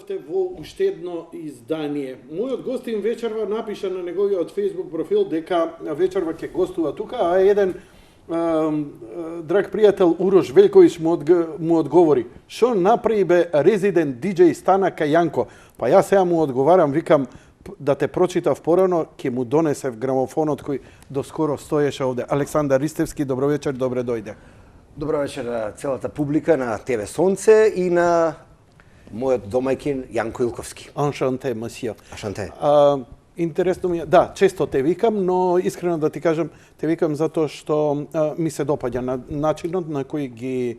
влезавте во уште едно издание. Мојот гостин вечерва напиша на неговиот Facebook профил дека вечерва ќе гостува тука, а еден драг пријател Урош Велковиќ му одговори: "Шо направи бе резидент диџеј Стана Кајанко?" Па јас сега му одговарам, викам да те прочитав порано, ќе му донесев грамофонот кој доскоро стоеше овде. Александар Ристевски, добро вечер, добре дојде. Добро вечер на целата публика на ТВ Сонце и на мојот домаќин Јанко Илковски. Аншанте, масија. Аншанте. Интересно ми е, да, често те викам, но искрено да ти кажам, те викам затоа што ми се допаѓа на начинот на кој ги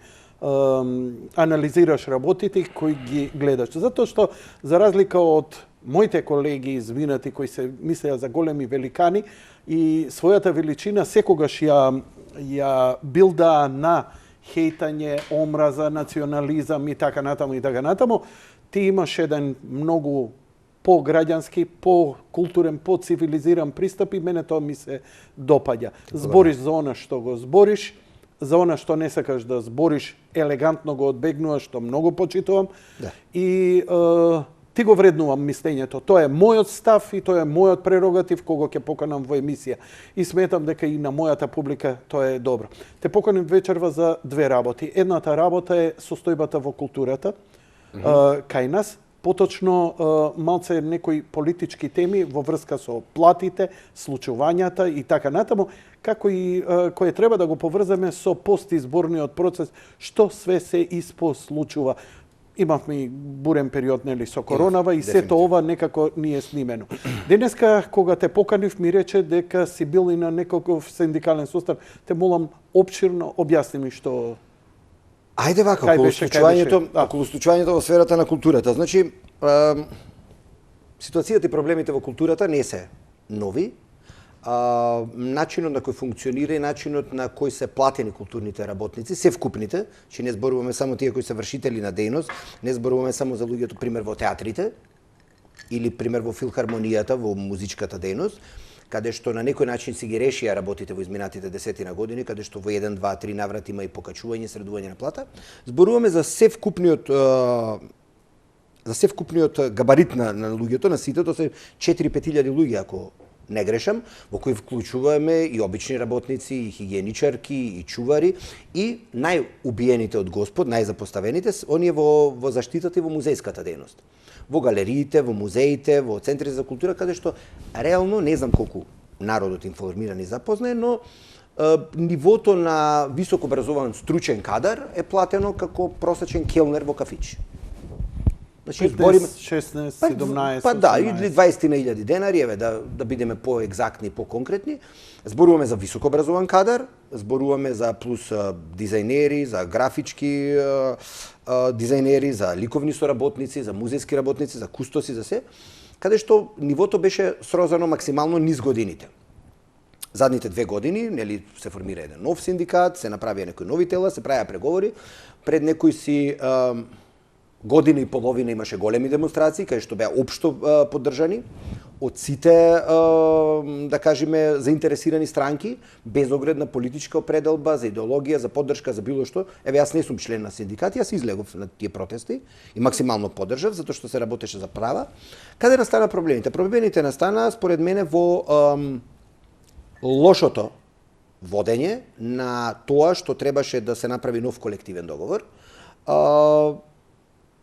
анализираш работите и кој ги гледаш. Затоа што, за разлика од моите колеги изминати кои се мислеа за големи великани и својата величина секогаш ја билда на хейтање, омраза, национализам и така натаму, ти имаш еден многу по-граѓански, по-културен, по-цивилизиран пристап и мене тоа ми се допаѓа. Збориш за она што го збориш, за она што не сакаш да збориш, елегантно го одбегнуваш, што многу почитувам. Да. И ти го вреднувам мислењето. Тоа е мојот став и тоа е мојот прерогатив кога ќе поканам во емисија. И сметам дека и на мојата публика тоа е добро. Те поканим вечерва за две работи. Едната работа е состојбата во културата кај нас, поточно малце некои политички теми во врска со платите, случувањата и така натаму, како и кое треба да го поврземе со постизборниот процес, што све се испослучува. Имавме бурен период нели со коронава и сето ова некако ни е снимено. Денеска кога те поканив ми рече дека си бил и на некаков синдикален состав. Те молам опширно објасни ми што. Ајде вака, околу случувањето во сферата на културата. Значи, ситуацијата и проблемите во културата не се нови. Начинот на кој функционира и начинот на кој се платени културните работници, се вкупните, че не зборуваме само тие кои се вршители на дејност, не зборуваме само за луѓето, пример во театрите, или пример во филхармонијата, во музичката дејност, каде што на некој начин си ги решија работите во изминатите десетина години, каде што во 1, 2, 3 наврат има и покачување, средување на плата. Зборуваме за се вкупниот габарит на луѓето, на сите, тоа се 4-5 луѓе, ако не грешам, во кои вклучуваме и обични работници, и хигиеничарки, и чувари, и најубиените од Господ, најзапоставените, оние во заштитата и во музејската дејност. Во галериите, во музеите, во центри за култура, каде што реално, не знам колку народот информиран и запознае, но нивото на високо образован стручен кадар е платено како просечен келнер во кафич. Значи, 15, 16, 17, па да, или 20.000 денари, еве да бидеме поекзактни и поконкретни. Зборуваме за високо образован кадар, зборуваме за плюс дизајнери, за графички дизајнери, за ликовни соработници, за музејски работници, за кустоси, за се, каде што нивото беше срозано максимално низ годините. Задните 2 години, нели, се формира еден нов синдикат, се направија некои нови тела, се правеа преговори, пред некои си година и половина имаше големи демонстрации, кај што беа општо поддржани од сите, да кажеме, заинтересирани странки, без оглед на политичка определба, за идеологија, за поддршка, за било што. Еве, јас не сум член на синдикат, јас излегов на тие протести и максимално поддржав, затоа што се работеше за права. Каде настана проблемите? Проблемите настана, според мене, во лошото водење на тоа што требаше да се направи нов колективен договор.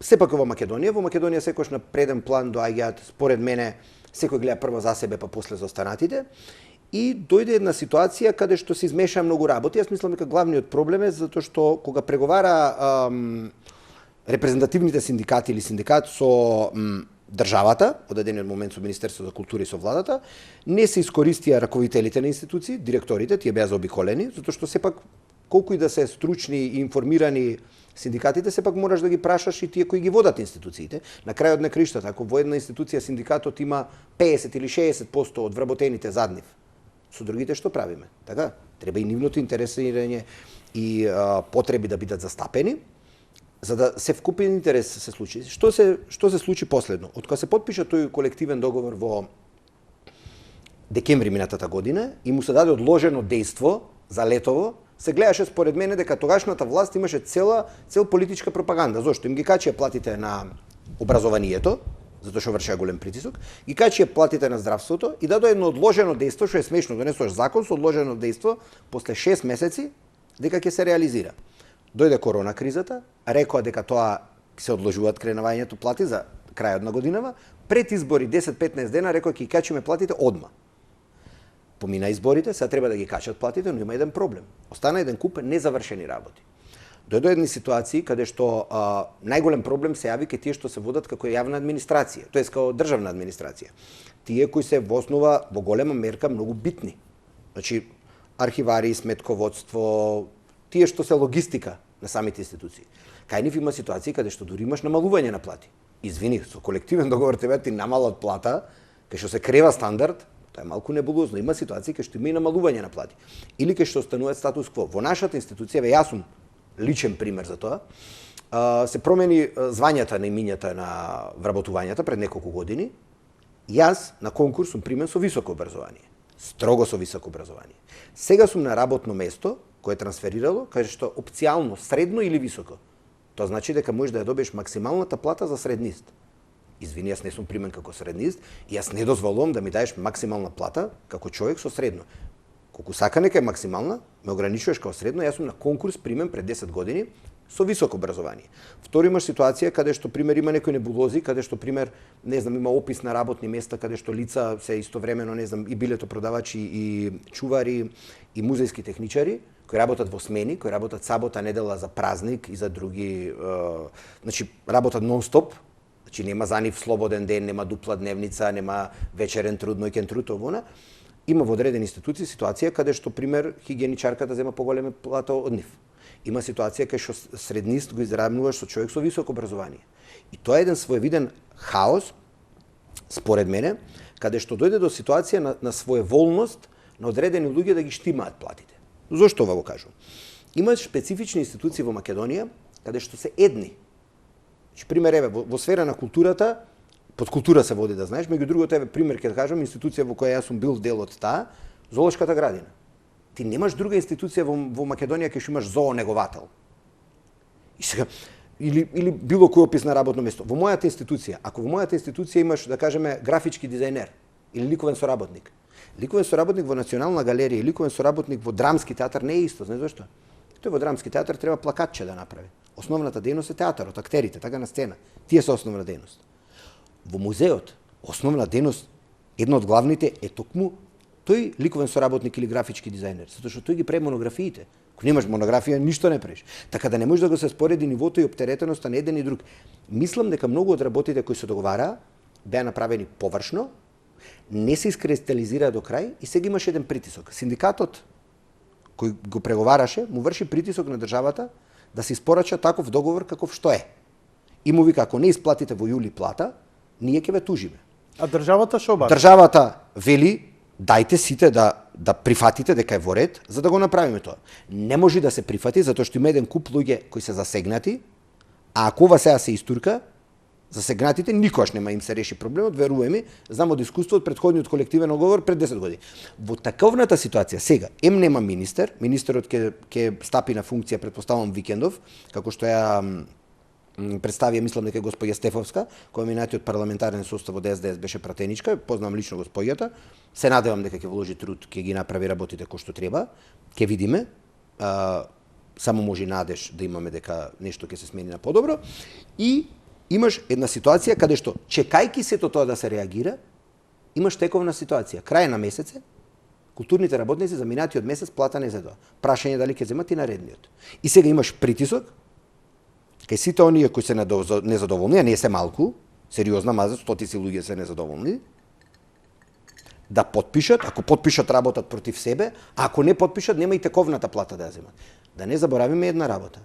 Сепак во Македонија секојаш на преден план доаѓаат, според мене, секој гледа прво за себе, па после за останатите. И дојде една ситуација каде што се измеша многу работи. Јас мислам дека главниот проблем е затоа што кога преговара репрезентативните синдикати или синдикат со државата, од едениот момент со Министерството за култура и со владата, не се искористија раковителите на институции, директорите, тие беа заобиколени, затоа што сепак колку и да се стручни и информирани синдикатите, сепак мораш да ги прашаш и тие кои ги водат институциите. На крајот на криштата, ако во една институција синдикатот има 50 или 60% од вработените зад нив, со другите што правиме? Така, треба и нивното интересирање и потреби да бидат застапени, за да се вкупен интерес се случи. Што се случи последно? Од кога се потпиша тој колективен договор во декември минатата година и му се даде одложено дејство за летово, се гледаше според мене дека тогашната власт имаше цел политичка пропаганда. Зошто? Им ги качија платите на образованието, затоа што вршеа голем притисок, ги качија платите на здравството и даде едно одложено дејство, што е смешно, донесуваш закон со одложено дејство после 6 месеци дека ќе се реализира. Дојде корона кризата, рекоа дека тоа се одложуваат кренавањето плати за крајот на годинава, пред избори 10-15 дена рекоа ќе качиме платите одма. Помина изборите, сега треба да ги качат платите, но има еден проблем. Остана еден куп незавршени работи. Дојде едни ситуации каде што најголем проблем се јави кај тие што се водат како јавна администрација, тоест како државна администрација. Тие кои се во основа во голема мерка многу битни. Значи архивари, сметководство, тие што се логистика на самите институции. Кај нив има ситуации каде што дури имаш намалување на плати. Извини, со колективен договор ти намалат плата, кај што се крева стандард, тоа е малку небулозно. Има ситуации кај што има и намалување на плати. Или кај што останува статус кво. Во нашата институција, јас сум личен пример за тоа, се промени звањата на имињата на вработувањата пред неколку години. Јас на конкурс сум примен со високо образование. Строго со високо образование. Сега сум на работно место кое е трансферирало, каде што опцијално средно или високо. Тоа значи дека можеш да ја добиеш максималната плата за среднист. Извини, јас не сум примен како среднист и јас не дозволувам да ми даеш максимална плата како човек со средно. Колку сака нека е максимална, ме ограничуваш како средно, јас сум на конкурс примен пред 10 години со високо образование. Втори имаш ситуација каде што пример има некои небулози, каде што пример, не знам, има опис на работни места каде што лица се истовремено, не знам, и билетопродавачи и чувари и музејски техничари кои работат во смени, кои работат сабота, недела за празник и за други, значи работат нон-стоп. Значи нема за нив слободен ден, нема дупла дневница, нема вечерен труд, ноќен труд, овона. Има во одредени институции ситуација каде што пример хигиеничарката зема поголема плата од нив. Има ситуација кај што среднист го изравнуваш со човек со високо образование. И тоа е еден своевиден хаос, според мене, каде што дојде до ситуација на своеволност на одредени луѓе да ги штимаат платите. Зошто ова го кажувам? Има специфични институции во Македонија каде што се едни. Значи, пример, еве, во сфера на културата, под култура се води, да знаеш, меѓу другото, еве, пример, ќе кажам, институција во која јас сум бил дел од таа, Зоолошката градина. Ти немаш друга институција во Македонија кај што имаш зоонеговател. И сега, или било кој опис на работно место. Во мојата институција, ако во мојата институција имаш, да кажеме, графички дизајнер или ликовен соработник, ликовен соработник во Национална галерија и ликовен соработник во Драмски театар не е исто, знаеш зашто? Тој во Драмски театар треба плакатче да направи. Основната дејност е театарот, актерите, така на сцена. Тие се основна дејност. Во музеот, основна дејност, една од главните е токму тој ликовен соработник или графички дизајнер, затоа што тој ги прави монографиите. Ако немаш монографија, ништо не правиш. Така да не може да го се спореди нивото и оптеретеноста на еден и друг. Мислам дека многу од работите кои се договараа беа направени површно, не се искристализираа до крај и сега имаш еден притисок. Синдикатот кој го преговараше, му врши притисок на државата да се испорача таков договор каков што е. И му вика, ако не исплатите во јули плата, ние ќе ве тужиме. А државата што бара? Државата вели, дајте сите да прифатите дека е во ред, за да го направиме тоа. Не може да се прифати, затоа што има еден куп луѓе кои се засегнати, а ако ова сега се истурка, засегнатите никогаш нема им се реши проблемот, верувај ми, знам од искуство од претходниот колективен договор пред 10 години. Во таковната ситуација сега, нема министер, министерот ќе стапи на функција, претпоставувам викендов, како што ја представија, мислам дека госпоѓа Стефовска, која минатиот парламентарен состав од СДС беше пратеничка, познавам лично госпоѓата, се надевам дека ќе вложи труд, ќе ги направи работите кои што треба, ќе видиме, само може надеж да имаме дека нешто ќе се смени на подобро, и имаш една ситуација каде што, чекајки сето тоа да се реагира, имаш тековна ситуација. Крај на месец, културните работници за минатиот месец плата не зедоа. Прашање дали ќе земат и наредниот. И сега имаш притисок, кај сите оние кои се незадоволни, а не се малку, сериозна маза, стотици луѓе се незадоволни, да потпишат, ако потпишат работат против себе, а ако не потпишат, нема и тековната плата да ја земат. Да не заборавиме една работа.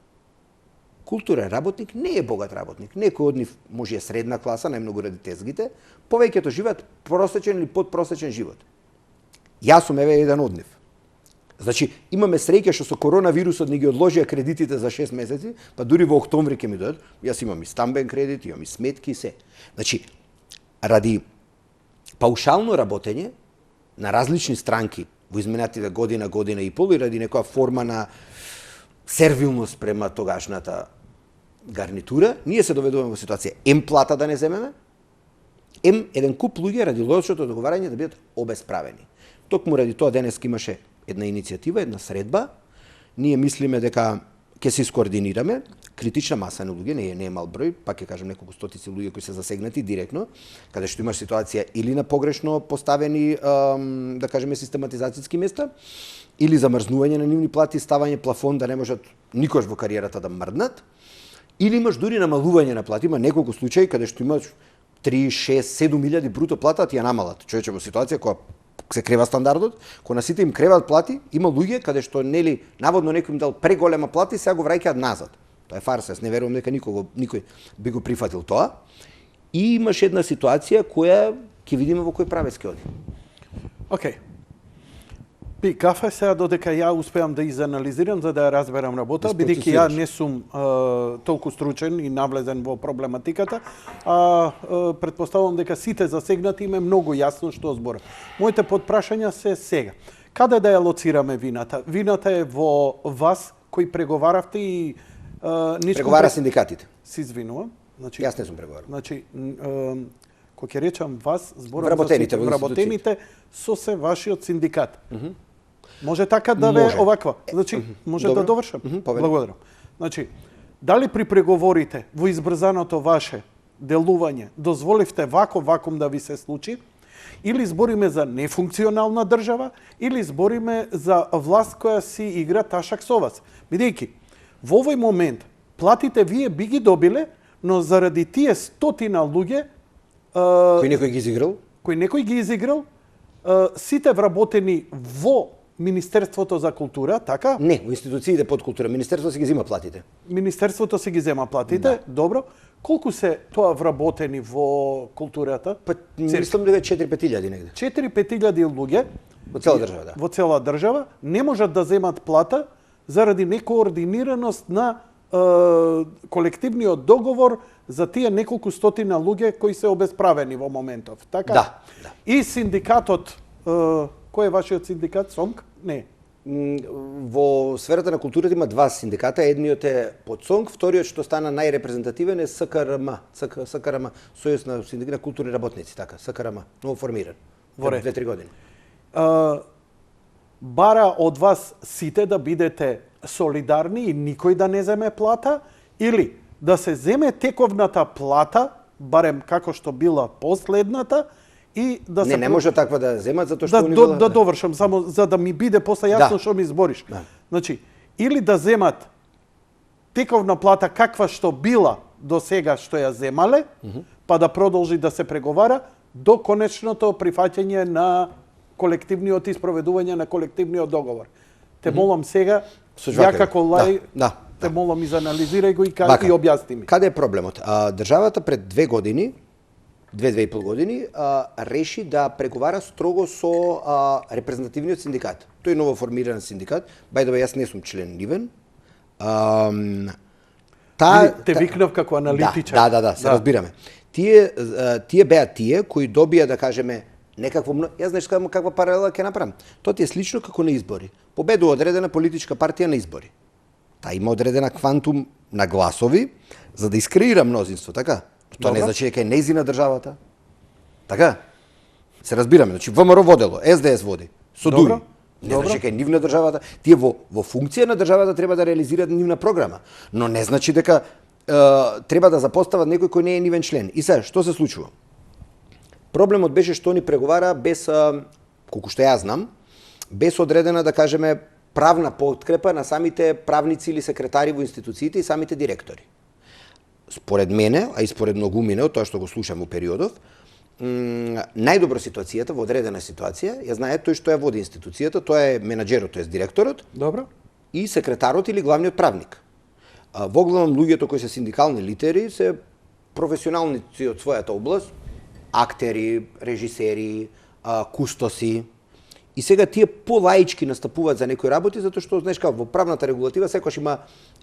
Културен работник не е богат работник. Некој од нив може е средна класа, најмногу ради тезгите, повеќето живеат просечен или подпросечен живот. Јас сум еве еден од нив. Значи, имаме среќа што со коронавирусот ни ги одложија кредитите за 6 месеци, па дури во октомври ќе ми дојдат. Јас имам и стамбен кредит, имам и сметки и се. Значи, ради паушално работење на различни странки во изминатите година и пол и ради некоја форма на сервилност према тогашната гарнитура, ние се доведуваме во ситуација плата да не земеме, еден куп луѓе ради лошото договарање да бидат обесправени. Токму ради тоа денес имаше една иницијатива, една средба. Ние мислиме дека ќе се искоординираме, критична маса на луѓе, не е мал број, пак ќе кажам неколку стотици луѓе кои се засегнати директно, каде што имаш ситуација или на погрешно поставени, да кажеме, систематизацијски места, или замрзнување на нивни плати, ставање плафон да не можат никош во кариерата да мрднат, или имаш дури намалување на плати, има неколку случаи каде што имаш 3, 6, 7.000 бруто плата, ти ја намалат. Човече во ситуација која се крева стандардот, кога на сите им креват плати, има луѓе каде што нели наводно некој им дал преголема плата и сега го враќаат назад. Тоа е фарса, јас не верувам дека никој би го прифатил тоа. И имаш една ситуација која ќе видиме во кој правец ќе оди. Океј. Би кафе сега додека ја успеам да изанализирам за да ја разберам работа, бидејќи ја не сум толку стручен и навлезен во проблематиката, претпоставувам дека сите засегнати им е многу јасно што зборам. Моите подпрашања се сега. Каде да ја лоцираме вината? Вината е во вас кои преговаравте и преговара синдикатите. Се извинувам. Значи, јас не сум преговарал. Значи, кога ќе речам вас, зборам вработените, за вработените со се вашиот синдикат. Може така да ве оваква. Значи, може да довршам. Благодарам. Значи, дали при преговорите во избрзаното ваше делување дозволивте вакуум да ви се случи, или збориме за нефункционална држава, или збориме за власт која си игра ташак со вас. Бидејќи, во овој момент, платите вие би ги добиле, но заради тие стотина луѓе кој некој ги изиграл, сите вработени во Министерството за култура, така? Не, во институциите под култура. Министерството си ги зема платите. Министерството си ги зема платите, да. Добро. Колку се тоа вработени во културата? Па, мислам дека 4-5 негде. 4-5 луѓе Во цела држава, да. Во цела држава не можат да земат плата заради некоординираност на колективниот договор за тие неколку стотина луѓе кои се обесправени во моментов, така? Да. И синдикатот, кој е вашиот синдикат? СОНК? Не. Во сферата на културата има два синдиката, едниот е под СОНК, вториот што стана најрепрезентативен е СКРМ, Сојуз на синдикати на културни работници, така, СКРМ, ново формиран. Во 2-3 години. Бара од вас сите да бидете солидарни и никој да не земе плата, или да се земе тековната плата, барем како што била последната, и да се не може таква да земат затоа што да довршам само за да ми биде после јасно што ми збориш. Да. Значи, или да земат тековна плата каква што била до сега што ја земале, па да продолжи да се преговара до конечното прифаќање на колективниот и спроведување на колективниот договор. Те молам сега, ја како лај, те молам изанализирај го и објасни ми. Каде е проблемот? Државата пред 2 години, 2-2,5 години, реши да преговара строго со репрезентативниот синдикат. Тој е ново формиран синдикат, бајдове јас не сум член нивен. Те викнав како аналитичар. Да, се разбираме. Тие беа тие кои добија, да кажеме, некакво, јас знаеш каква паралела ќе направам. Тоа ти е слично како на избори. Победува одредена политичка партија на избори. Таа има одредена квантум на гласови за да искреира мнозинство, така? Тоа не значи дека е нејзина државата. Така? Се разбираме, значи ВМРО водело, СДС води, со дури. Не значи дека е нивна државата. Тие во функција на државата треба да реализираат нивна програма, но не значи дека треба да запостават некој кој не е нивен член. И сега, што се случува? Проблемот беше што они преговара без, колку што ја знам, без одредена, да кажеме, правна подкрепа на самите правници или секретари во институциите и самите директори. Според мене, а и според многумине, од тоа што го слушам во периодов, најдобро ситуацијата, во одредена ситуација, ја знае тој што ја води институцијата, тоа е менаџерот, тоа е директорот, Добро. И секретарот или главниот правник. Во главном луѓето кои се синдикални лидери се професионалници од својата област, актери, режисери, кустоси. И сега тие полаички настапуваат за некои работи, затоа што, знаеш како, во правната регулатива секојаш има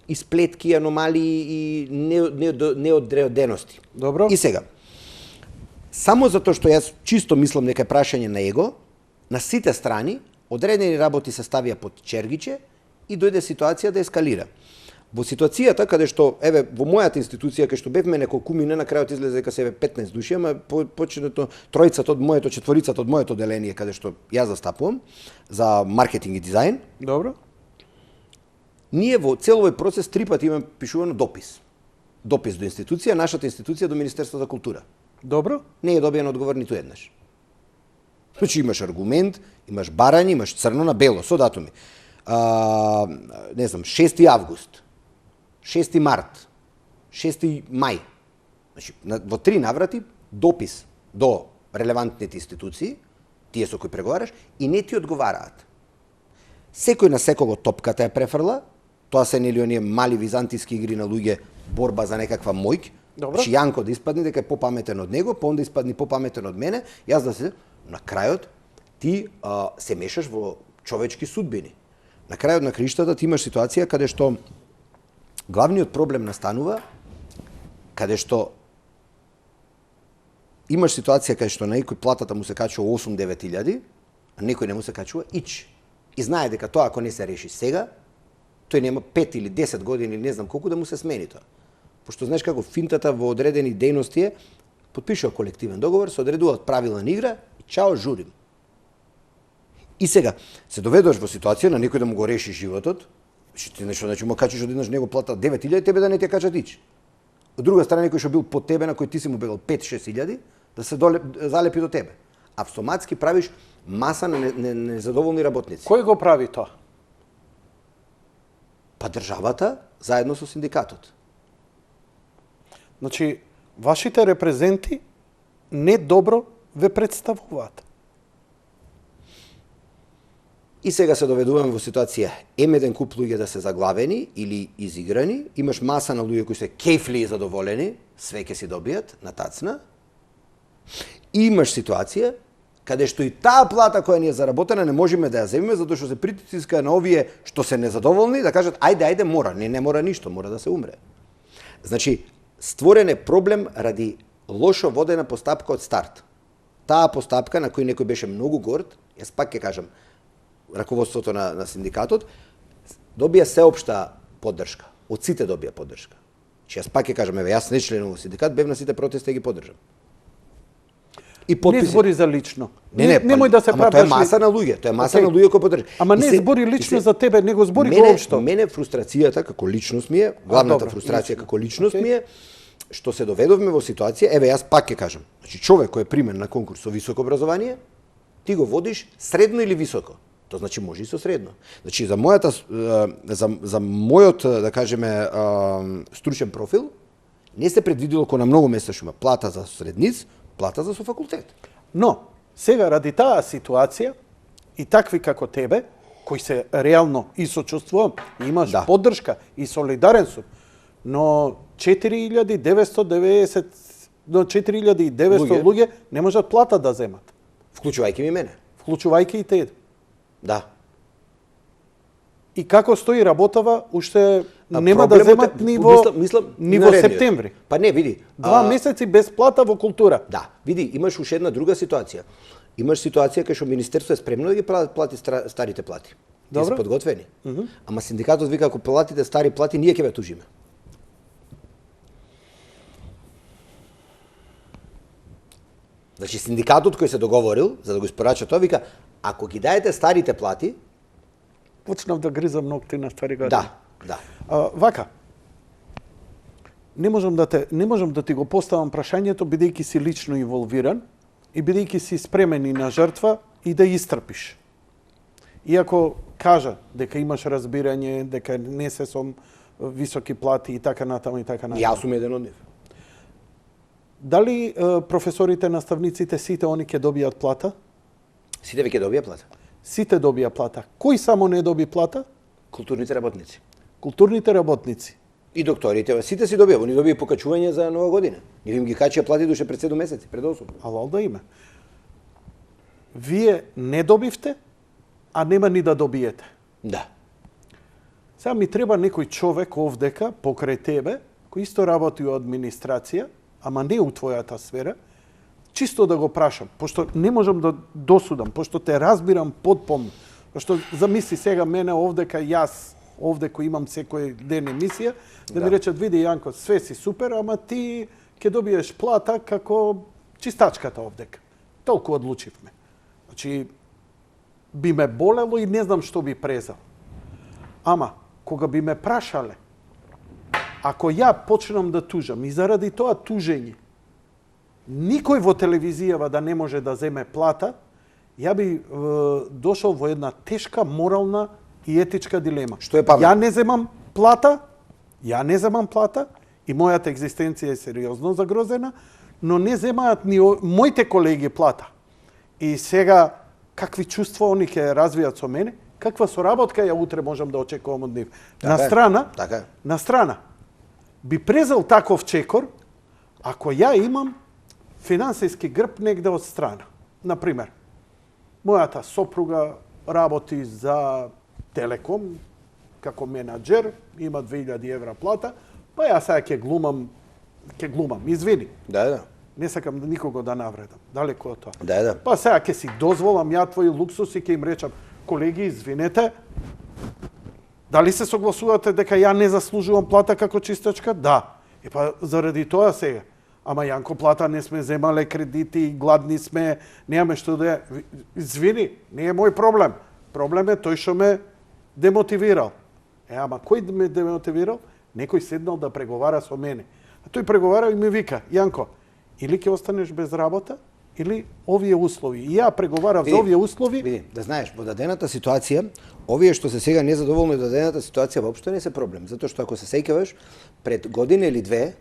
и сплетки, аномалии и неодредености. Добро. И сега, само затоа што јас чисто мислам дека е прашање на его, на сите страни, одредени работи се ставија под чергиче и дојде ситуација да ескалира. Во ситуацијата каде што, еве, во мојата институција, кај што бевме неколкумина, на крајот излезе дека се 15 души, ама почетно тројцата од моето, четворицата од моето деление, каде што ја застапувам, за маркетинг и дизајн, Добро? ние во цел овој процес 3 пати имаме пишувано допис. Допис до институција, нашата институција до Министерство за култура. Добро? Не е добиен одговор ниту еднаш. Значи имаш аргумент, имаш барање, имаш црно на бело, со датуми. Не знам, 6 август, 6 март, 6 мај. Значи, во 3 наврати допис до релевантните институции, тие со кои преговараш, и не ти одговараат. Секој на секого топката ја префрла, тоа се нели оние мали византиски игри на луѓе, борба за некаква мојк. Добро. Значи Јанко да испадне дека е попаметен од него, па онда испадни попаметен од мене, јас да се на крајот ти се мешаш во човечки судбини. На крајот на криштата ти имаш ситуација каде што главниот проблем настанува каде што имаш ситуација каде што на некој платата му се качува 8-9 илјади, а некој не му се качува ич. И знае дека тоа ако не се реши сега, тој нема 5 или 10 години, не знам колку да му се смени тоа. Пошто знаеш како финтата во одредени дејности е, потпишува колективен договор, се одредуваат правила на игра и чао журим. И сега се доведуваш во ситуација на некој да му го реши животот, ти нешто, значи му качиш одеднаш него плата 9.000, тебе да не ти качат ич. Од друга страна некој што бил под тебе, на кој ти си му бегал 5-6 илјади, да се залепи до тебе. Автоматски правиш маса на незадоволни работници. Кој го прави тоа? Па државата заедно со синдикатот. Значи, вашите репрезенти не добро ве представуваат. И сега се доведуваме во ситуација еден куп луѓе да се заглавени или изиграни, имаш маса на луѓе кои се кефли и задоволени, све ќе си добијат на тацна. И имаш ситуација каде што и таа плата која ни е заработена не можеме да ја земеме затоа што се притиска на овие што се незадоволни да кажат ајде мора, не мора ништо, мора да се умре. Значи створен е проблем ради лошо водена постапка од старт. Таа постапка на кој некој беше многу горд, јас пак ќе кажам, раководството на синдикатот добија сеопшта поддршка. Од сите добија поддршка. Че јас пак ќе кажам, еве јас не членувам во синдикат, бев на сите протести и ги поддржам. И Не збори за лично. Немој да се ама тоа е маса на луѓе, тоа е маса на луѓе кои поддржа. Ама не збори лично за тебе, него збори воопшто. Мене фрустрацијата како личност ми е, главната фрустрација како личност ми е што се доведовме во ситуација, еве јас пак ќе кажам, значи човек кој е примен на конкурс со високо образование, ти го водиш средно или високо. Тоа значи може и со средно. Значи за мојот да кажеме стручен профил не се предвидело кој на многу места што има плата за средниц, плата за со факултет. Но сега ради таа ситуација и такви како тебе кои се реално и сочувствувам, имаш поддршка и солидарен сум, но 4990 луѓе не можат плата да земат. Вклучувајќи ми мене. Вклучувајќи и те. Да. И како стои работава, уште нема да земат ниво септември. Па не, види. 2 месеци без плата во култура. Да, види, имаш уште една друга ситуација. Имаш ситуација кај што министерството е спремно да ги плати старите плати. Тие се подготвени. Ама синдикатот вика ако платите стари плати, ние ќе ве тужиме. Значи синдикатот кој се договорил за да го испорача тоа вика ако ги даете старите плати, почнав да гризам ногти на стари години. Да. Вака. Не можам да ти го поставам прашањето бидејќи си лично инволвиран и бидејќи си спремен и на жртва и да истрпиш. Иако кажа дека имаш разбирање, дека не се со високи плати и така натаму и така натаму. Јас сум еден од нив. Дали професорите, наставниците, сите они ќе добијат плата? Сите веќе добија плата. Сите добија плата. Кој само не доби плата? Културните работници. Културните работници. И докторите, сите си добија, они добија покачување за нова година. Ние им ги качија плати душе пред 7 месеци, пред 8. Алал да има. Вие не добивте, а нема ни да добиете. Да. Сега ми треба некој човек овдека, покрај тебе, кој исто работи во администрација, ама не у твојата сфера, чисто да го прашам, пошто не можам да досудам, пошто те разбирам потполно. Пошто замисли сега мене овдека јас овде кој имам секој ден емисија, да ми речат, види Јанко, све си супер, ама ти ќе добиеш плата како чистачката овдека. Толку одлучивме. Значи, би ме болело и не знам што би презал. Ама, кога би ме прашале, ако ја почнам да тужам и заради тоа тужење, никој во телевизијава да не може да земе плата, ја би дошол во една тешка морална и етичка дилема. Што е паметно? Ја не земам плата и мојата екзистенција е сериозно загрозена, но не земаат ни моите колеги плата. И сега, какви чувства они ќе развијат со мене, каква соработка ја утре можам да очекувам од нив. На страна, би презел таков чекор, ако ја имам финансиски грб негде од страна. Например, мојата сопруга работи за Телеком како менаџер, има 2000 евра плата, па ја сега ќе глумам, извини. Да. Не сакам никого да навредам, далеко од тоа. Да. Па сега ќе си дозволам ја твој луксус и ќе им речам, колеги, извинете, дали се согласувате дека ја не заслужувам плата како чистачка? Да. И па заради тоа сега. Ама Јанко, плата не сме земале кредити, гладни сме, немаме што да е. Извини, не е мој проблем. Проблем е тој што ме демотивирал. Ама кој ме демотивирал? Некој седнал да преговара со мене. А тој преговара и ми вика, Јанко, или ќе останеш без работа, или овие услови. И ја преговарав за овие услови. Види, да знаеш, во дадената ситуација, овие што се сега незадоволни од дадената ситуација воопшто не се проблем, затоа што ако се сеќаваш пред година или две,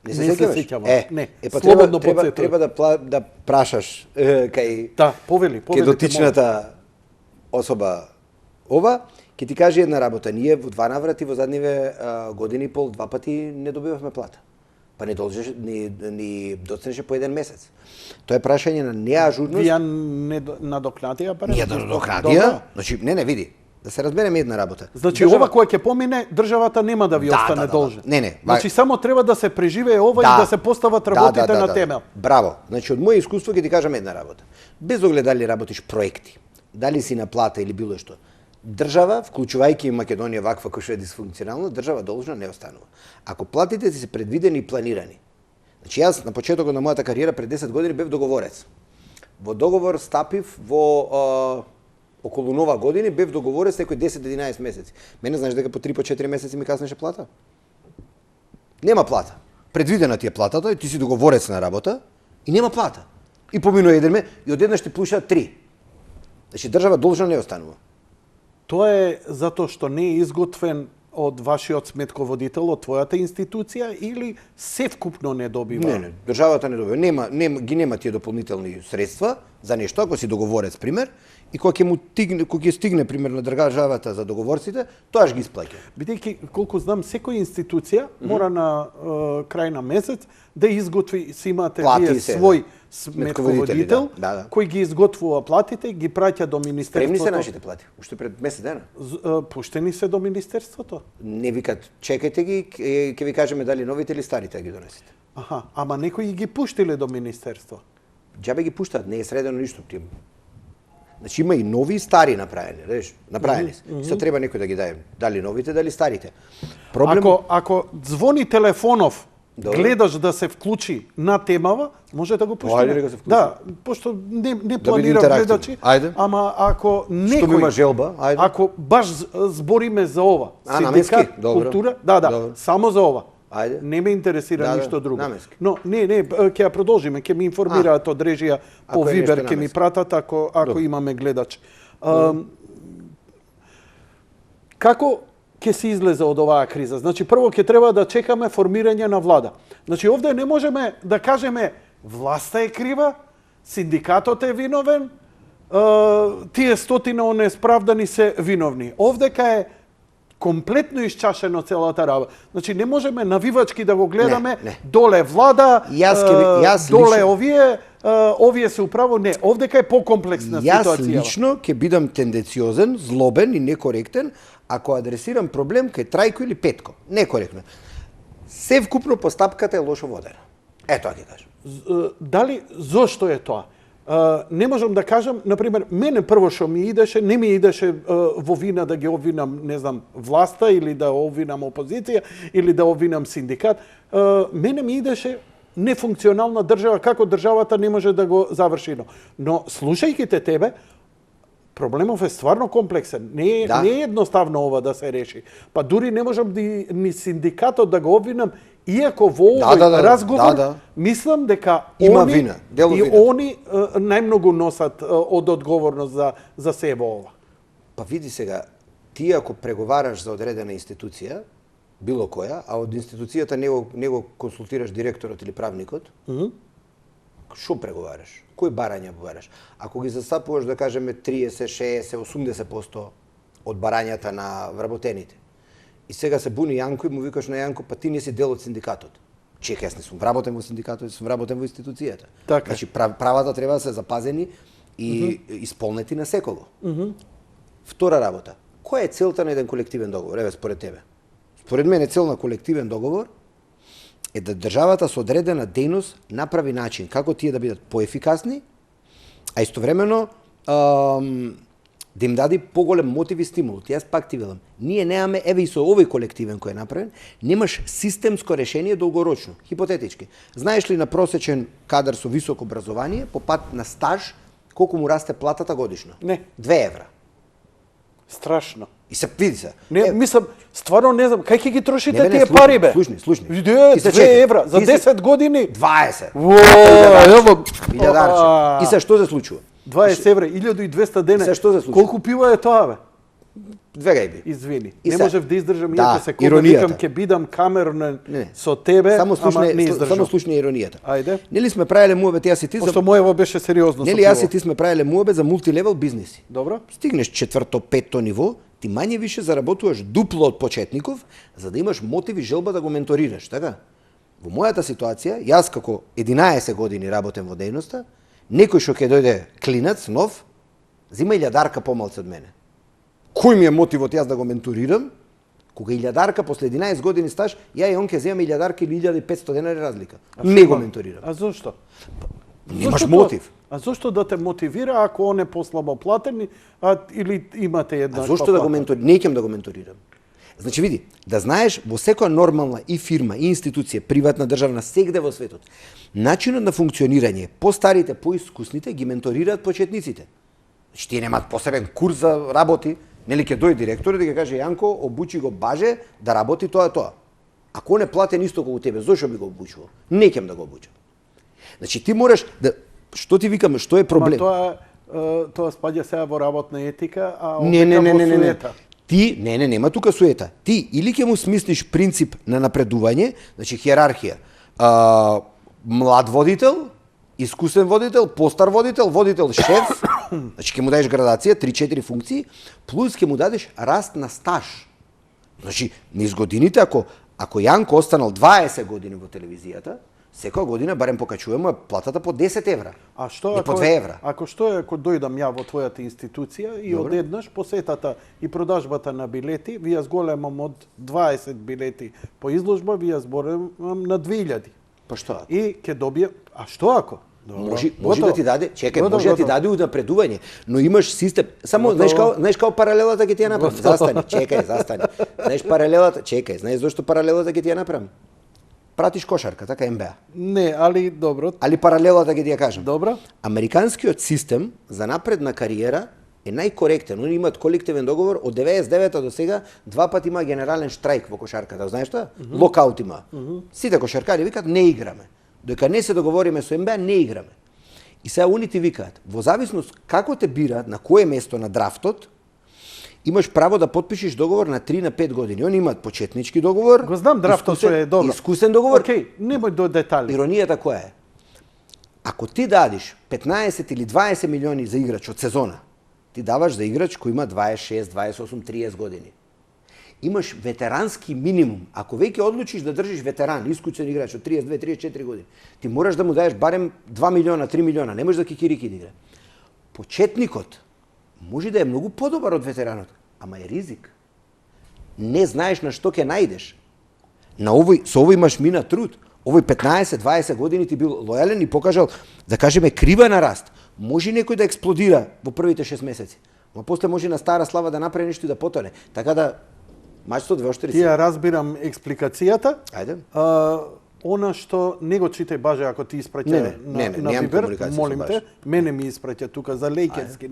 не се сеќаваш. Не, па слободно треба да прашаш кај повели дотичната особа ова, ќе ти каже една работа. Ние во два наврати во задниве години и пол, два пати не добивавме плата. Па не должеше, ни доцнеше по еден месец. Тоа е прашање на неажурност. Вие не надокнатија пари? Ние надокнатија? Значи, не, види. Да се разбереме една работа. Значи, ова кој ќе помине, државата нема да ви остане должна. Не. Значи, само треба да се преживее ова и да се постават работите на темел. Браво. Значи, од моје искуство ќе ти кажам една работа. Без оглед дали работиш проекти, дали си на плата или било што, држава, вклучувајќи и Македонија ваква која што е дисфункционална, држава должна не останува. Ако платите си се предвидени и планирани. Значи, јас на почетокот на мојата кариера пред 10 години бев договорец. Во договор стапив во околу нова година бев договорец некој 10-11 месеци. Мене знаеш дека по 3-4 месеци ми каснеше плата? Нема плата. Предвидена ти е платата и ти си договорец на работа и нема плата. И поминува еден месец и одеднаш ти пушаат 3. Значи држава должна не останува. Тоа е затоа што не е изготвен од вашиот сметководител, од твојата институција или севкупно не добива? Не, државата не добива. Нема тие дополнителни средства за нешто, ако си договорец, пример, и кога ќе стигне пример на државата за договорците, тоаш ги исплаќа. Бидејќи колку знам, секоја институција мора на крај на месец да изготви, си имате вие свој сметководител кој ги изготвува платите, ги праќа до министерството. Спремни се нашите плати, уште пред месец дена. Пуштени се до министерството? Не викат, чекајте ги, ќе ви кажеме дали новите или старите ги донесете. Ама некои ги пуштиле до министерство. Џабе ги пуштаат, не е средено ништо. Значи има и нови и стари направени се. Се треба некој да ги даде, дали новите, дали старите. Ако звони телефонов, гледаш да се вклучи на темава, може да го пуштиме. Да, пошто не планира гледачи, ама ако некој, ако баш збориме за ова, синдикат, култура, само за ова. Не ме интересира ништо друго. Но не, ќе ја продолжиме, ќе ми информираат од режија по Вибер, ќе ми пратат ако имаме гледач. Како ќе се излезе од оваа криза? Значи, прво ќе треба да чекаме формирање на влада. Значи, овде не можеме да кажеме власта е крива, синдикатот е виновен, тие стотина онесправдани се виновни. Овдека е комплетно исчашено целата работа. Значи, не можеме навивачки да го гледаме, доле влада, доле овие се управо. Не, овдека е покомплексна ситуација. Јас лично ќе бидам тенденциозен, злобен и некоректен, ако адресирам проблем кај Трајко или Петко. Некоректно. Севкупно постапката е лошо водена. Тоа ќе кажам. Зошто е тоа? не можам да кажам, например, мене прво што ми идеше, не ми идеше во вина да ги обвинам, не знам, власта или да обвинам опозиција или да обвинам синдикат. Мене ми идеше нефункционална држава, како државата не може да го заврши. Но слушајќи те тебе, проблемов е стварно комплексен. Не е едноставно ова да се реши. Па дури не можам ни синдикатот да го обвинам, иако во овој разговор мислам дека има вина, они најмногу носат од одговорност за себе ова. Па види сега, ти ако преговараш за одредена институција, било која, а од институцијата не го консултираш директорот или правникот, што преговараш? Кои барања бараш? Ако ги застапуваш, да кажеме, 30, 60, 80% од барањата на вработените, и сега се буни Јанко и му викаш на Јанко, па ти не си дел од синдикатот. Чекај, јас не сум вработен во синдикатот, сум вработен во институцијата. Така. Значи, правата треба да се запазени и исполнети на секого. Втора работа. Која е целта на еден колективен договор? Еве, според тебе. Според мене цел на колективен договор е да државата со одредена дејност направи начин како тие да бидат поефикасни, а истовремено да им даде поголем мотив и стимул. Јас пак ти велам, ние немаме, еве и со овој колективен кој е направен, немаш системско решение долгорочно, хипотетички. Знаеш ли на просечен кадар со високо образование, по пат на стаж, колку му расте платата годишно? Не. 2 евра. Страшно. И се види се. Не, мислам, стварно не знам, кај ќе ги трошите тие пари, бе? Слушни. 2 евра за 10 години. 20. Ево, илјадарче. И се што се случува? 20 евра, 1200 дена. Се што се случува? Колку пива е тоа, бе? 2 гајби. Извини. И Не се- можев да издржам, Да, иако се кога иронијата. викам ќе бидам камерен Не. со тебе, Само ама слушне, не издржам. само слушне иронијата. Ајде. Нели сме правеле муабет јас и ти Пошто моево беше сериозно. Нели јас и ти сме правеле муабет за мултилевел бизниси. Добро? Стигнеш 4-то, 5-то ниво, ти мање више заработуваш дупло од почетников, за да имаш мотив и желба да го менторираш, така? Во мојата ситуација, јас како 11 години работам во дејноста, некој што ќе дојде клинац, нов, зима 1000 помалку од мене. Кој ми е мотивот јас да го менторирам? Кога 1000 после 11 години стаж, ја и он ќе земаме 1000 или 1500 денари разлика. Не го менторирам. А зошто? Немаш Зошто мотив. А зошто да те мотивира ако он е послабо платен, или имате една... А зошто да го менторирам? Не ќе да го менторирам. Значи види, да знаеш во секоја нормална и фирма, и институција, приватна, државна, сегде во светот, начинот на функционирање, постарите, поискусните ги менторираат почетниците. Значи тие немаат посебен курс за работи, нели ќе дојде директор и да ќе каже Јанко, обучи го баже да работи тоа. Ако он е платен исто како тебе, зошто би го обучувал? Не ќе да го обучам. Значи ти мораш да, што ти викам, што е проблем? Тоа спаѓа сега во работна етика, а Не. во суета. Ти, нема тука суета. Ти или ќе му смислиш принцип на напредување, значи хиерархија, млад водител, искусен водител, постар водител, водител шеф, значи ќе му дадеш градација, 3-4 функции, плюс ќе му дадеш раст на стаж. Значи, низ годините, ако Јанко останал 20 години во телевизијата, секоја година барем покачуваме платата по 10 евра. А што не по 2 евра? Ако дојдам ја во твојата институција и одеднаш посетата и продажбата на билети, вие зголемам од 20 билети по изложба, вие зборувам на 2000. Па што? И ќе добијам... А што ако? Може да ти даде, може да ти даде унапредување, но имаш систем. Само знаеш како паралелата ќе ти ја направам. Застани. Знаеш зошто паралелата ќе ти ја направам? Пратиш кошарка, така НБА. Не, али добро. Али паралелата ќе ти ја кажам. Добро. Американскиот систем за напредна кариера е најкоректен. Они имаат колективен договор од 99-та до сега, 2 пати има генерален штрајк во кошарката, знаеш што? Локаут има. Сите кошаркари викаат не играме. Додека не се договориме со НБА, не играме. И сега они ти викаат, во зависност како те бираат, на кое место на драфтот, имаш право да потпишеш договор на 3 на 5 години. Они имаат почетнички договор. Го знам, драфтот е добро. Искусен договор. Океј, немој до детали. Иронијата која е? Ако ти дадиш 15 или 20 милиони за играч од сезона, ти даваш за играч кој има 26, 28, 30 години. Имаш ветерански минимум. Ако веќе одлучиш да држиш ветеран, искусен играч од 32, 34 години, ти мораш да му даеш барем 2 милиона, 3 милиона, не можеш да кикирики да игра. Почетникот може да е многу подобар од ветеранот, ама е ризик. Не знаеш на што ќе најдеш. Со овој имаш мина труд. Овој 15-20 години ти бил лојален и покажал, да кажеме, крива на раст. Може некој да експлодира во првите 6 месеци, но после може на стара слава да направи нешто и да потоне. Така да мачтот ве оштри. Ја разбирам експликацијата. Ајде. Она што не го читай баже ако ти испраќа на немам Вибер, комуникација со молим те, Баже. мене ми испраќа тука за лејкерски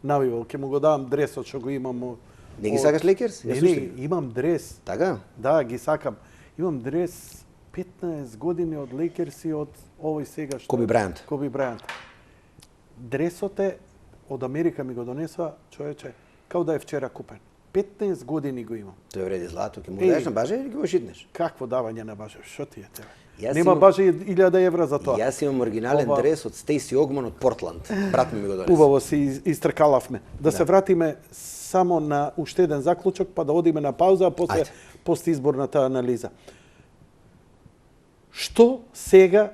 навивал, ќе му го давам дресот што го имам. Не ги сакаш Лейкерс? Не, имам дрес. Така? Да, ги сакам. Имам дрес 15 години од Лейкерс и од овој сега што Коби Брајант. Коби Брајант. Дресот е од Америка ми го донесува, човече, као да е вчера купен. 15 години го имам. Тој вреди злато, ќе му дадеш на Баже или ќе го шитнеш? Какво давање на Баже? Што ти е тебе? Јас Нема имам- Баже 1000 евра за тоа. Јас имам оригинален Ова- дрес од Стейси Огман од Портланд. Брат ми го донесе. Убаво си истркалавме. Да се вратиме само на уште еден заклучок, па да одиме на пауза, а после Ајде. постизборната анализа. Што сега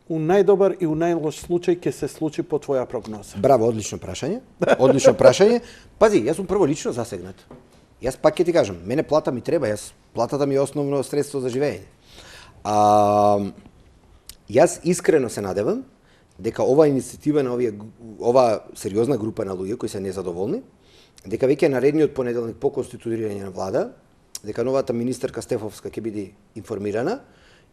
у најдобар и у најлош случај ќе се случи по твоја прогноза? Браво, одлично прашање. Одлично прашање. Пази, јас сум прво лично засегнат. Јас пак ќе ти кажам, мене плата ми треба, платата ми е основно средство за живење. Јас искрено се надевам дека ова иницијатива на ова сериозна група на луѓе кои се незадоволни, дека веќе наредниот понеделник по конституирање на влада, дека новата министерка Стефовска ќе биде информирана.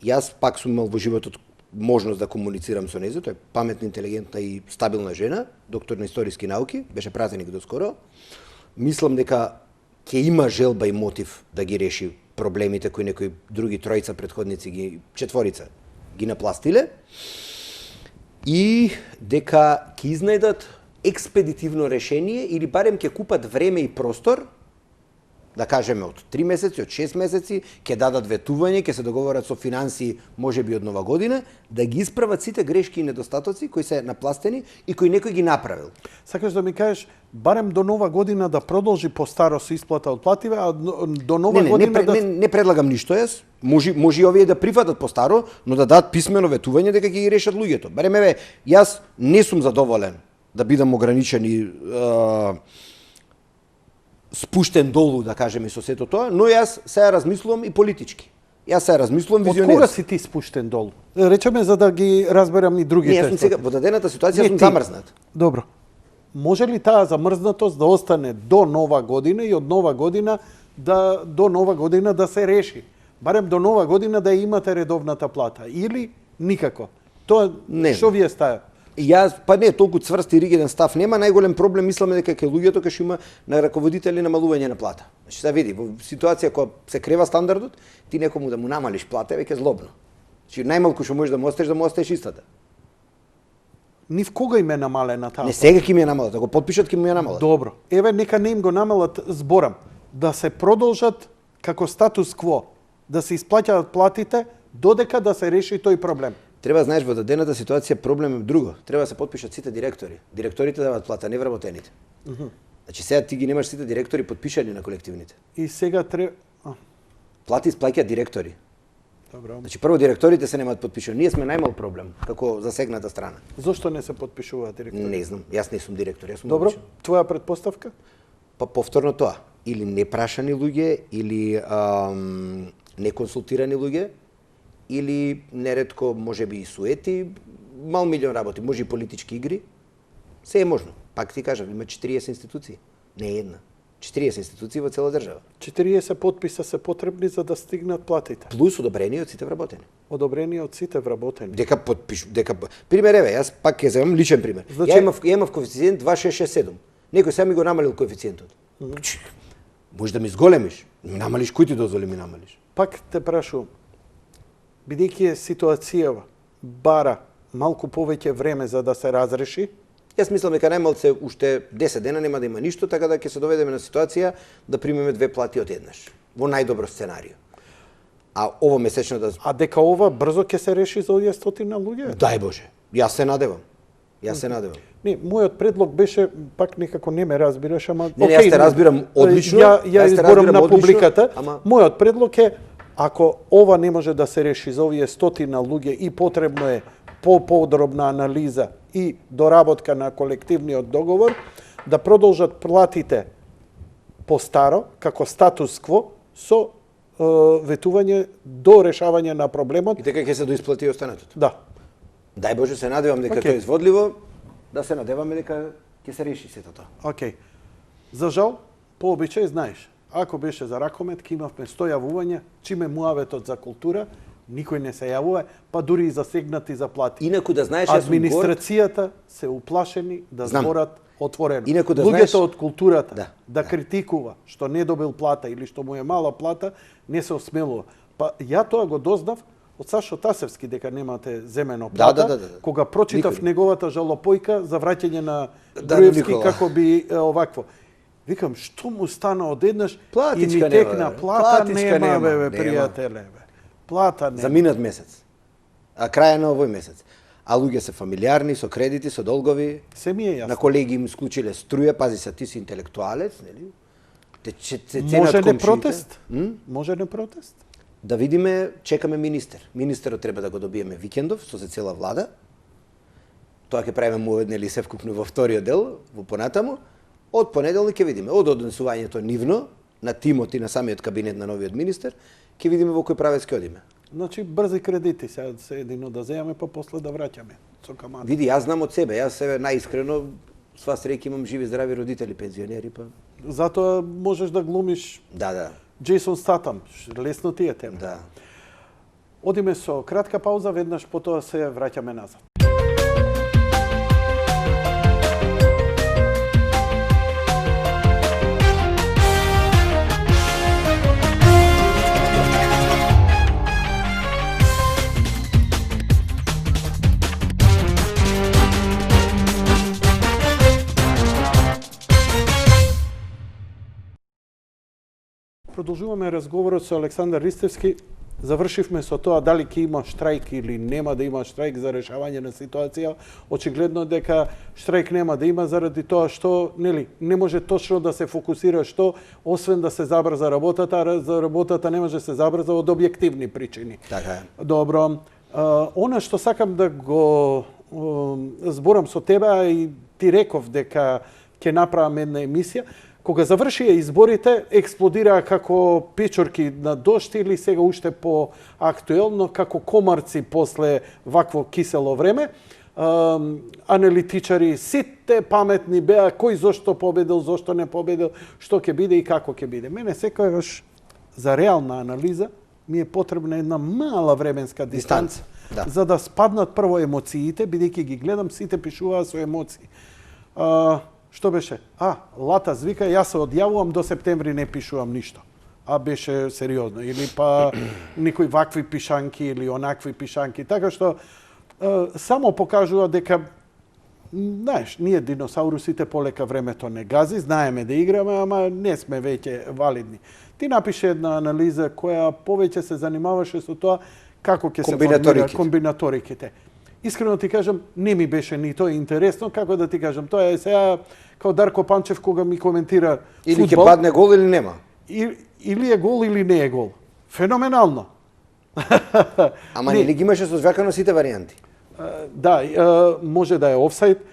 Јас пак сум имал во животот можност да комуницирам со нејза, тоа е паметна, интелигентна и стабилна жена, доктор на историски науки, беше пратеник доскоро. Мислам дека ќе има желба и мотив да ги реши проблемите кои некои други тројца претходници четворица ги напластиле и дека ќе изнајдат експедитивно решение или барем ќе купат време и простор, да кажеме од 3 месеци, од 6 месеци, ќе дадат ветување, ќе се договорат со финанси, можеби од нова година, да ги исправат сите грешки и недостатоци кои се напластени и кои некој ги направил. Сакаш да ми кажеш, барем до нова година да продолжи по старо со исплата од плативе, а до нова година не предлагам ништо јас. Може и овие да прифатат по старо, но да дадат писмено ветување дека ќе ги решат луѓето. Барем еве, јас не сум задоволен да бидам ограничен и спуштен долу, да кажеме, со сето тоа, но јас сега размислувам и политички. Јас сега размислувам Од визионерски. кога си ти спуштен долу? Речеме за да ги разберам и другите. Не, јас сум сега во дадената ситуација Не, сум ти. замрзнат. Добро. Може ли таа замрзнатост да остане до нова година и од нова година до нова година да се реши? Барем до нова година да имате редовната плата или никако? Тоа Не. што вие стаја? Јас па не толку цврст и ригиден став нема, најголем проблем мислам дека кај луѓето кај што има на раководители намалување на плата. Значи се види, во ситуација кога се крева стандардот, ти некому да му намалиш плата е веќе злобно. Значи најмалку што можеш да му остеш истата. Нив кога им е намалена таа? Не сега ќе ми ја намалат, ако потпишат ќе му ја намалат. Добро. Еве нека не им го намалат зборам. Да се продолжат како статус кво, да се исплаќаат платите додека да се реши тој проблем. Треба знаеш во дадената ситуација проблем е друго. Треба да се потпишат сите директори. Директорите даваат плата, не вработените. Значи сега ти ги немаш сите директори потпишани на колективните. И сега треба Плати исплаќаат директори. Добро. Значи прво директорите се немаат потпишани. Ние сме најмал проблем како засегната страна. Зошто не се потпишуваат директори? Не знам, јас не сум директор, јас сум Добро, обичен. твоја предпоставка? Па повторно тоа, или непрашани луѓе, или неконсултирани луѓе, или неретко можеби и суети, мал милион работи, може и политички игри. Се е можно. Пак ти кажам, има 40 институции, не една. 40 институции во цела држава. 40 потписа се потребни за да стигнат платите. Плюс одобрени од сите вработени. Одобрени од сите вработени. Дека пример еве, јас пак ќе земам личен пример. Значи- Ја имав коефициент 2,667. Некој сега ми го намалил коефициентот. Може да ми зголемиш, ми намалиш, кој ти дозволи ми намалиш? Пак те прашувам, бидејќи е ситуацијава бара малку повеќе време за да се разреши, Јас мислам дека најмалце уште 10 дена нема да има ништо, така да ќе се доведеме на ситуација да примеме 2 плати одеднаш. Во најдобро сценарио. А ово месечно да... а дека ова брзо ќе се реши за овие стотина луѓе? Дај Боже, јас се надевам. Јас се надевам. Не, мојот предлог беше, пак некако не ме разбираш, ама... Не, јас те разбирам одлично, Ја јас те изборам разбирам на одлично, публиката. ама- Мојот предлог е, ако ова не може да се реши за овие стотина луѓе и потребно е подробна анализа и доработка на колективниот договор, да продолжат платите по старо, како статус кво, со ветување до решавање на проблемот. И дека ќе се доисплати останатото. Да. Дај Боже, се надевам дека Океј. тоа е изводливо. да се надеваме дека ќе се реши сето тоа. Океј. За жал, по обичај знаеш, ако беше за ракомет, ке имавме 100 јавувања, чиме муаветот за култура, никој не се јавува, па дури и засегнати за плати. Инаку да знаеш, јас сум администрацијата се уплашени да зборат отворено. Инаку да Луѓето знаеш... од културата да критикува што не добил плата или што му е мала плата, не се осмелува. Па ја тоа го дознав од Сашо Тасевски дека немате земено плата, кога прочитав неговата жалопојка за враќање на Груевски како би овакво. Викам, што му стана одеднаш и ми текна плата нема, бе, пријателе, бе. Плата нема. За минат месец. А краја на овој месец. А луѓе се фамилиарни, со кредити, со долгови. Се ми е јасно. На колеги им склучиле струја, пази се, ти си интелектуалец, нели? Може не протест? Може не протест? Да видиме, чекаме министер. Министерот треба да го добиеме викендов со се цела влада. Тоа ќе правиме му нели севкупно во вториот дел, во понатаму. Од понеделник ќе видиме, од однесувањето нивно на тимот и на самиот кабинет на новиот министер, ќе видиме во кој правец ќе одиме. Значи брзи кредити се едино да земаме, па после да враќаме со камата. Види, јас знам од себе, јас себе најискрено сва среќа имам живи здрави родители пензионери, па. Затоа можеш да глумиш Да. Джейсон Статам, лесно ти е тема. Да. Одиме со кратка пауза, веднаш потоа се враќаме назад. Продолжуваме разговорот со Александар Ристевски. Завршивме со тоа дали ќе има штрајк или нема да има штрајк за решавање на ситуација. Очигледно дека штрајк нема да има заради тоа што не може точно да се фокусира што освен да се забрза работата, а за работата не може да се забрза од објективни причини. Така е. Добро. Она што сакам да го зборам со тебе и ти реков дека ќе направам една емисија. Кога завршија изборите, експлодираа како печорки на дожд или сега уште по актуелно како комарци после вакво кисело време. Аналитичари сите паметни беа кој зошто победил, зошто не победил, што ќе биде и како ќе биде. Мене секогаш за реална анализа ми е потребна една мала временска дистанца, за да спаднат прво емоциите, бидејќи ги гледам сите пишуваа со емоции. Што беше? Лата звика, јас се одјавувам, до септември не пишувам ништо. Беше сериозно. Или па никои вакви пишанки или онакви пишанки. Така што само покажува дека, знаеш, ние диносаурусите полека времето не гази, знаеме да играме, ама не сме веќе валидни. Ти напише една анализа која повеќе се занимаваше со тоа како ќе се формира комбинаториките. Искрено ти кажам, не ми беше ни тоа интересно, како да ти кажам, тоа е сега као Дарко Панчев кога ми коментира или фудбал. Или ќе падне гол или нема. Или е гол или не е гол. Феноменално. Ама нели ги имаше созвакано сите варијанти? Да, може да е офсайд,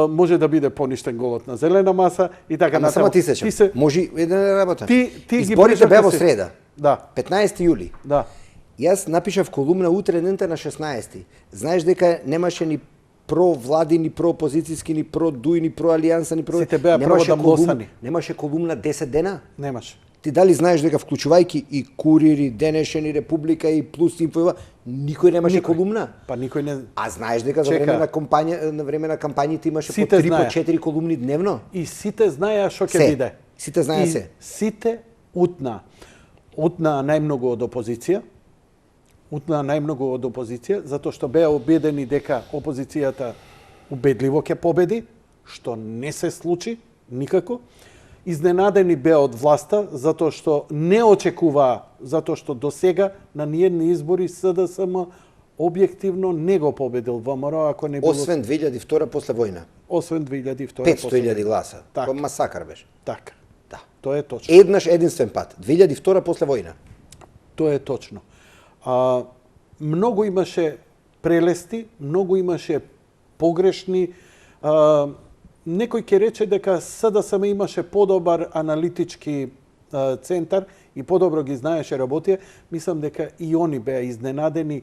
може да биде поништен голот на зелена маса и така натаму. Ама само ти се може една работа. Изборите беа во среда. Да. 15 јули. Да. Јас напишав колумна утре дента на 16. Знаеш дека немаше ни провлади, ни проопозицијски, ни продуј, ни проалијанса, ни про... Сите беа проводамлосани. Немаше колумна 10 дена? Немаше. Ти дали знаеш дека вклучувајќи и Курири, Денешен, и Република, и Плюс Инфо, никој немаше колумна? Па никој не... А знаеш дека за време на кампањите имаше по 3 по 4 колумни дневно? И сите знаеа што ќе биде. Сите знаеа се. Сите утна најмногу од опозиција, затоа што беа убедени дека опозицијата убедливо ќе победи, што не се случи никако. Изненадени беа од власта, затоа што не очекуваа, затоа што досега на ниедни избори СДСМ објективно не го победил ВМРО, ако не било... Освен 2002 после војна. Освен 2002 500.000 гласа. Тоа масакар беше. Така. Да. Тоа е точно. Еднаш единствен пат. 2002 после војна. Тоа е точно. Многу имаше прелести, многу имаше погрешни. Некој ќе рече дека СДСМ имаше подобар аналитички центар и подобро ги знаеше работија. Мислам дека и они беа изненадени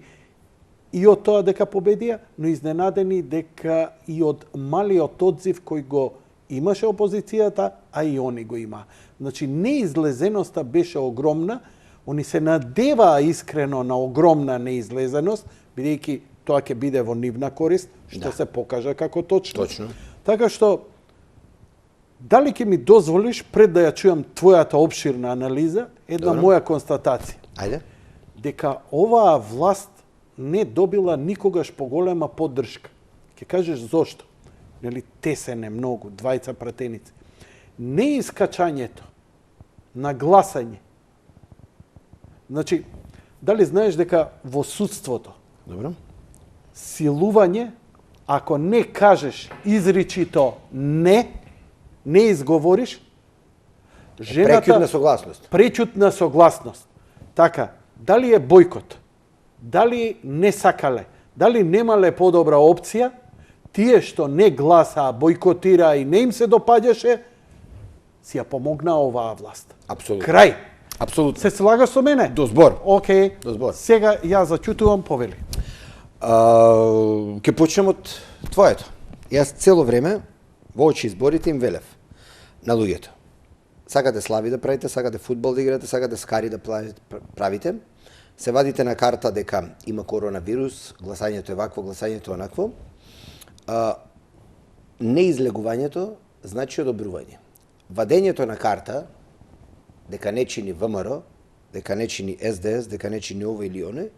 и од тоа дека победија, но изненадени дека и од малиот одзив кој го имаше опозицијата, а и они го има. Значи, неизлезеноста беше огромна, они се надеваа искрено на огромна неизлезеност, бидејќи тоа ќе биде во нивна корист, што се покажа како точно. Точно. Така што, дали ќе ми дозволиш, пред да ја чујам твојата обширна анализа, една моја констатација. Ајде. Дека оваа власт не добила никогаш поголема поддршка. Ќе кажеш зошто? Нели, тесене многу, двајца пратеници. Не искачањето на гласање. Значи, дали знаеш дека во судството Добро. силување, ако не кажеш изричито не изговориш, Прекјутна согласност. Пречутна согласност. Така, дали е бојкот, дали не сакале, дали немале подобра опција, тие што не гласаа, бојкотираа и не им се допаѓаше, си ја помогна оваа власт. Апсолутно. Крај. Апсолутно. Се слагаш со мене? До збор. Океј. До збор. Сега ја зачутувам, повели. Ке почнем од твоето. Јас цело време во очи изборите им велев на луѓето. Сакате слави да правите, сакате фудбал да играте, сакате скари да правите, се вадите на карта дека има коронавирус, гласањето е вакво, гласањето е онакво. Неизлегувањето значи одобрување. Вадењето на карта дека не чини ВМРО, дека не чини СДС, дека не чини ово или оне,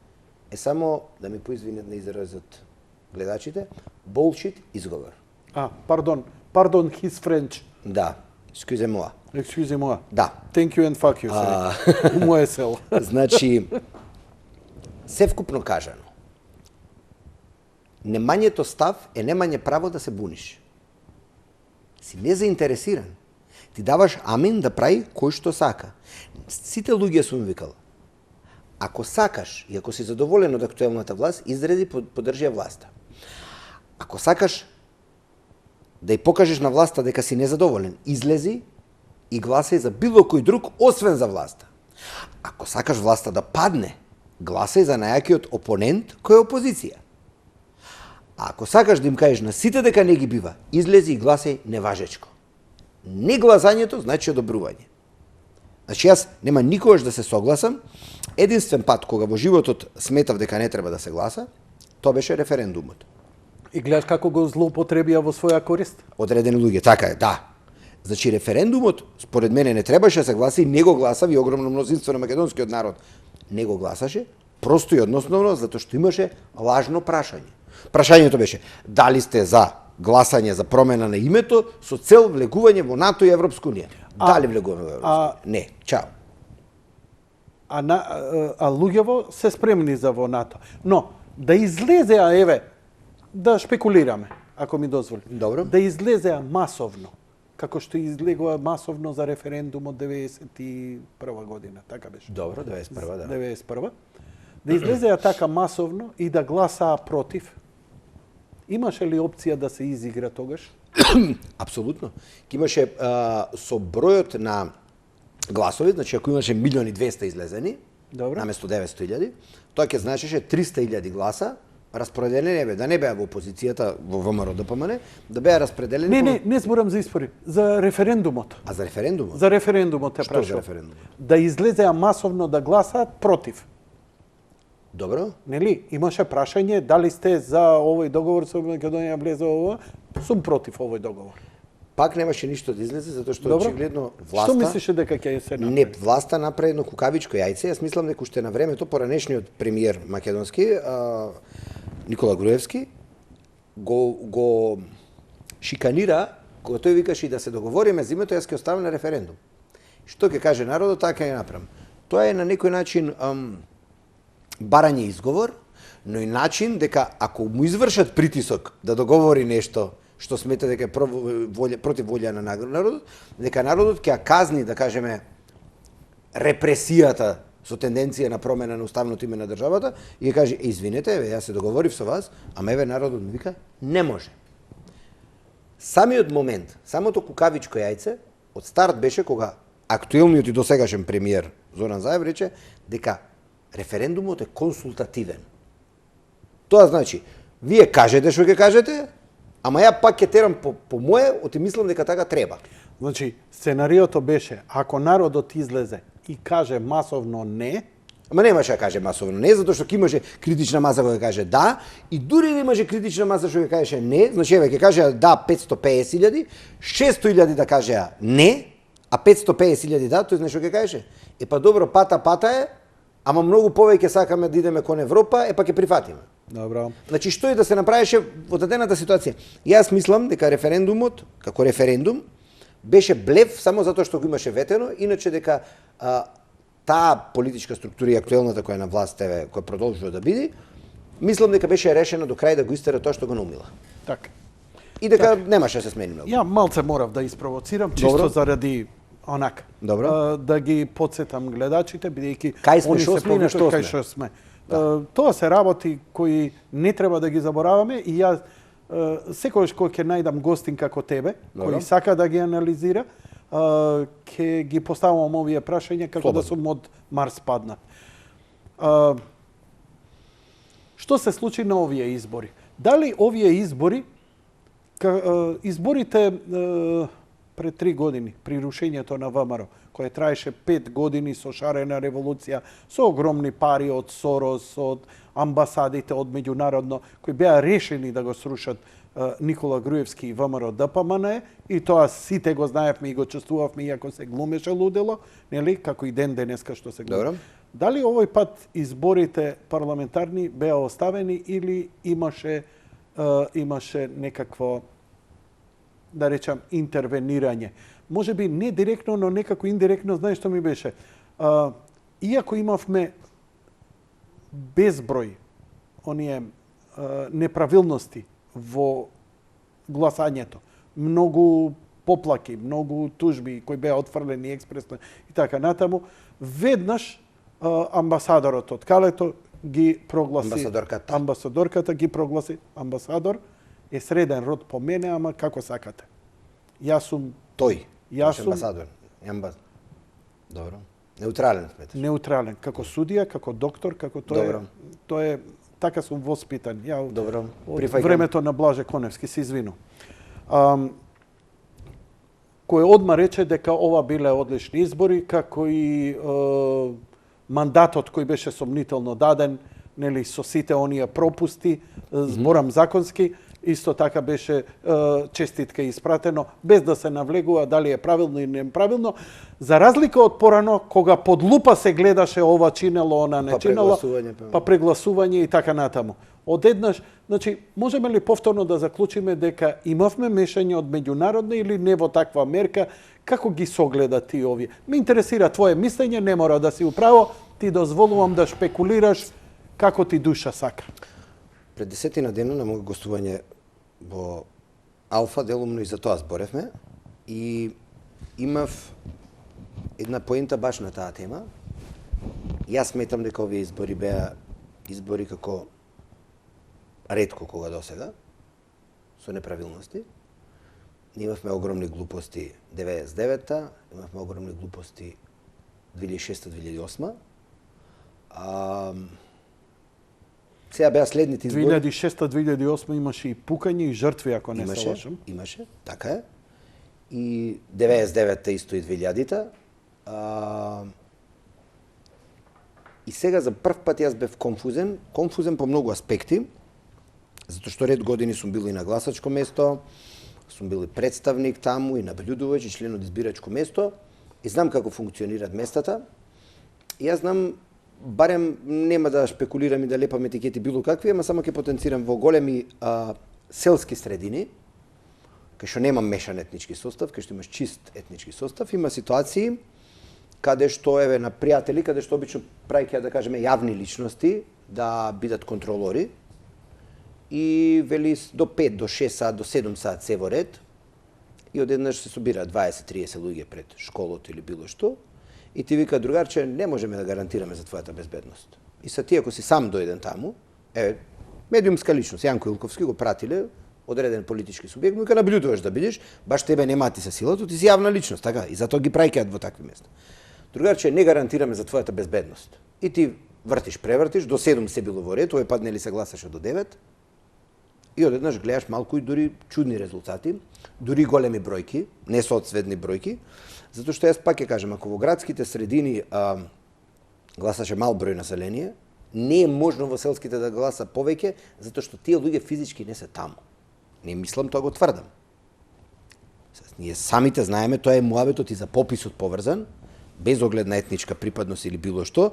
е само, да ми поизвинат на изразот гледачите, bullshit изговор. Pardon, his French. Да, excusez-moi. Excusez-moi. Да. Thank you and fuck you, у моје село. Значи, севкупно кажано, немањето став е немање право да се буниш. Си незаинтересиран. Ти даваш амин да прави кој што сака. Сите луѓе сум викал. Ако сакаш и ако си задоволен од актуелната власт, изреди поддржи ја власта. Ако сакаш да ја покажеш на власта дека си незадоволен, излези и гласај за било кој друг, освен за власта. Ако сакаш власта да падне, гласај за најакиот опонент кој е опозиција. А ако сакаш да им кажеш на сите дека не ги бива, излези и гласај неважечко. Не гласањето значи одобрување. Значи јас нема никогаш да се согласам. Единствен пат кога во животот сметав дека не треба да се гласа, тоа беше референдумот. И гледаш како го злоупотребија во своја корист? Одредени луѓе, така е, да. Значи референдумот, според мене, не требаше да се гласа и не го гласави огромно мнозинство на македонскиот народ. Не го гласаше, просто и односно, затоа што имаше лажно прашање. Прашањето беше, дали сте за гласање за промена на името со цел влегување во НАТО и Европска унија? Дали влегуваме во Европска унија? Не, чао. А луѓево се спремни за во НАТО. Но, да излезеа, еве, да шпекулираме, ако ми дозволи. Добро. Да излезеа масовно, како што излегува масовно за референдум од 91 година, така беше. Добро, 91, да. 91. Да излезеа така масовно и да гласаа против. Имаше ли опција да се изигра тогаш? Апсолутно. Имаше со бројот на гласови, значи ако имаше 1.200.000 излезени, наместо 900.000, тоа ќе значеше 300.000 гласа распределени, да не беа во опозицијата, во ВМРО ДПМН, да беа распределени... Не зборам за избори, за референдумот. А за референдумот? За референдумот те прашав. Што за референдумот? Да излезеа масовно да гласаат против. Добро. Нели, имаше прашање дали сте за овој договор со Македонија влезе ова, сум против овој договор. Пак немаше ништо да излезе, затоа што очигледно власта... Што мислеше дека ќе се направи? Не, власта направи едно кукавичко јајце. Јас мислам дека уште на времето поранешниот премиер македонски Никола Груевски го шиканира кога тој викаше да се договориме за името, јас ќе оставам на референдум. Што ќе каже народот, така ќе направам. Тоа е на некој начин барање изговор, но и начин дека ако му извршат притисок да договори нешто што смета дека е против волја на народот, дека народот ќе ја казни, да кажеме, репресијата со тенденција на промена на уставното име на државата и ќе каже, извинете, јас се договорив со вас, ама еве народот ми вика, не може. Самиот момент, самото кукавичко јајце, од старт беше кога актуелниот и досегашен премиер Зоран Заев рече дека референдумот е консултативен. Тоа значи, вие кажете што ќе кажете, ама ја пак ќе терам по мое, оти мислам дека така треба. Значи, сценариото беше, ако народот излезе и каже масовно не, Ама немаше да каже масовно не, затоа што ќе имаше критична маса која ќе каже да, и дури да имаше критична маса што ќе кажеше не, значи еве ќе каже да 550.000, 600.000 да кажеа не, а 550.000 да, тој знаеш што ќе кажеше? Е па добро, пата е, ама многу повеќе сакаме да идеме кон Европа, е па ќе прифатиме. добро. Значи што и да се направеше во дадената ситуација. Јас мислам дека референдумот, како референдум, беше блеф само затоа што го имаше ветено, иначе дека таа политичка структура и актуелната која е на власт, која продолжува да биде, мислам дека беше решено до крај да го истера тоа што го наумила. Така. И дека немаше да се смени многу. Ја малце морав да испровоцирам, чисто Добро. заради онак. Добро. Да ги подсетам гледачите, бидејќи Кај сме, они што се сме и на повикаат што кај сме. што сме. Тоа се работи кои не треба да ги забораваме и јас секогаш кога ќе најдам гостин како тебе, Добро. кој сака да ги анализира, ќе ги поставам овие прашања како да сум од Марс паднат. Што се случи на овие избори? Дали овие избори, изборите пред 3 години, при рушењето на ВМРО, кој траеше 5 години со шарена револуција, со огромни пари од Сорос, од амбасадите, од меѓународно, кои беа решени да го срушат Никола Груевски и ВМРО ДПМН, и тоа сите го знаевме и го чувствувавме, иако се глумеше лудело, нели, како и ден денеска што се глуми. Добро. Дали овој пат изборите парламентарни беа оставени или имаше некакво, да речам, интервенирање? Може би не директно, но некако индиректно, знаеш што ми беше? Иако имавме безброј оние неправилности во гласањето, многу поплаки, многу тужби кои беа отфрлени експресно и така натаму, веднаш амбасадорот од Калето ги прогласи. Амбасадорката ги прогласи. Амбасадор е среден род по мене, ама како сакате. Јас сум Тој. Јас сум амбасадор. Добро. Неутрален сметаш. неутрален, како судија, како доктор, како Добро. тоа е така сум воспитан. Ја Добро. од Прифаќам. времето на Блаже Коневски се извинувам. Кој одма рече дека ова биле одлични избори, како и мандатот кој беше сомнително даден, нели, со сите оние пропусти, зборам законски, исто така беше честитка испратено, без да се навлегува дали е правилно или неправилно, за разлика од порано, кога под лупа се гледаше ова чинело, она не чинело, па прегласување и така натаму. Одеднаш, значи, можеме ли повторно да заклучиме дека имавме мешање од меѓународна или не во таква мерка, како ги согледа ти овие? Ме интересира твое мислење, не мора да си управо, ти дозволувам да шпекулираш како ти душа сака. Пред 10 дена на моето гостување во Алфа, делумно и за тоа зборевме, и имав една поента баш на таа тема. Јас сметам дека овие избори беа избори како ретко кога досега, со неправилности. Ние имавме огромни глупости 99-та, имавме огромни глупости 2006-2008. Сега беа следните избори. 2006-2008 имаше и пукање и жртви, ако не се лошам. Имаше, така е. И 99-та исто и 2000-та. И сега за прв пат јас бев конфузен по многу аспекти, затоа што ред години сум бил и на гласачко место, сум бил и представник таму, и наблюдувач, и член од избирачко место, и знам како функционираат местата. И јас знам, барем нема да шпекулирам и да лепам етикети било какви, ама само ќе потенцирам во големи селски средини, кај што нема мешан етнички состав, кај што имаш чист етнички состав, има ситуации каде што, еве, на пријатели, каде што обично праќаат, да кажеме, јавни личности да бидат контролори, и вели до 5, до 6 саат, до 7 саат се во ред, и одеднаш се собираат 20-30 луѓе пред школото или било што, и ти вика другарче, не можеме да гарантираме за твојата безбедност. И са ти, ако си сам дојден таму, медиумска личност, Јанко Илковски го пратиле, одреден политички субјект, но кога наблюдуваш да бидеш, баш тебе нема ти се силата, ти си јавна личност, така, и затоа ги праќаат во такви места. Другарче, не гарантираме за твојата безбедност. И ти вртиш, превртиш, до 7 се било во ред, овој пат нели се гласаше до 9. И одеднаш гледаш малку и дури чудни резултати, дури големи бројки, несоодсветни бројки, затоа што јас пак ќе кажам, ако во градските средини гласаше мал број население, не е можно во селските да гласа повеќе, затоа што тие луѓе физички не се таму. Не мислам, тоа го тврдам. Ние самите знаеме, тоа е муабетот и за пописот поврзан, без оглед на етничка припадност или било што,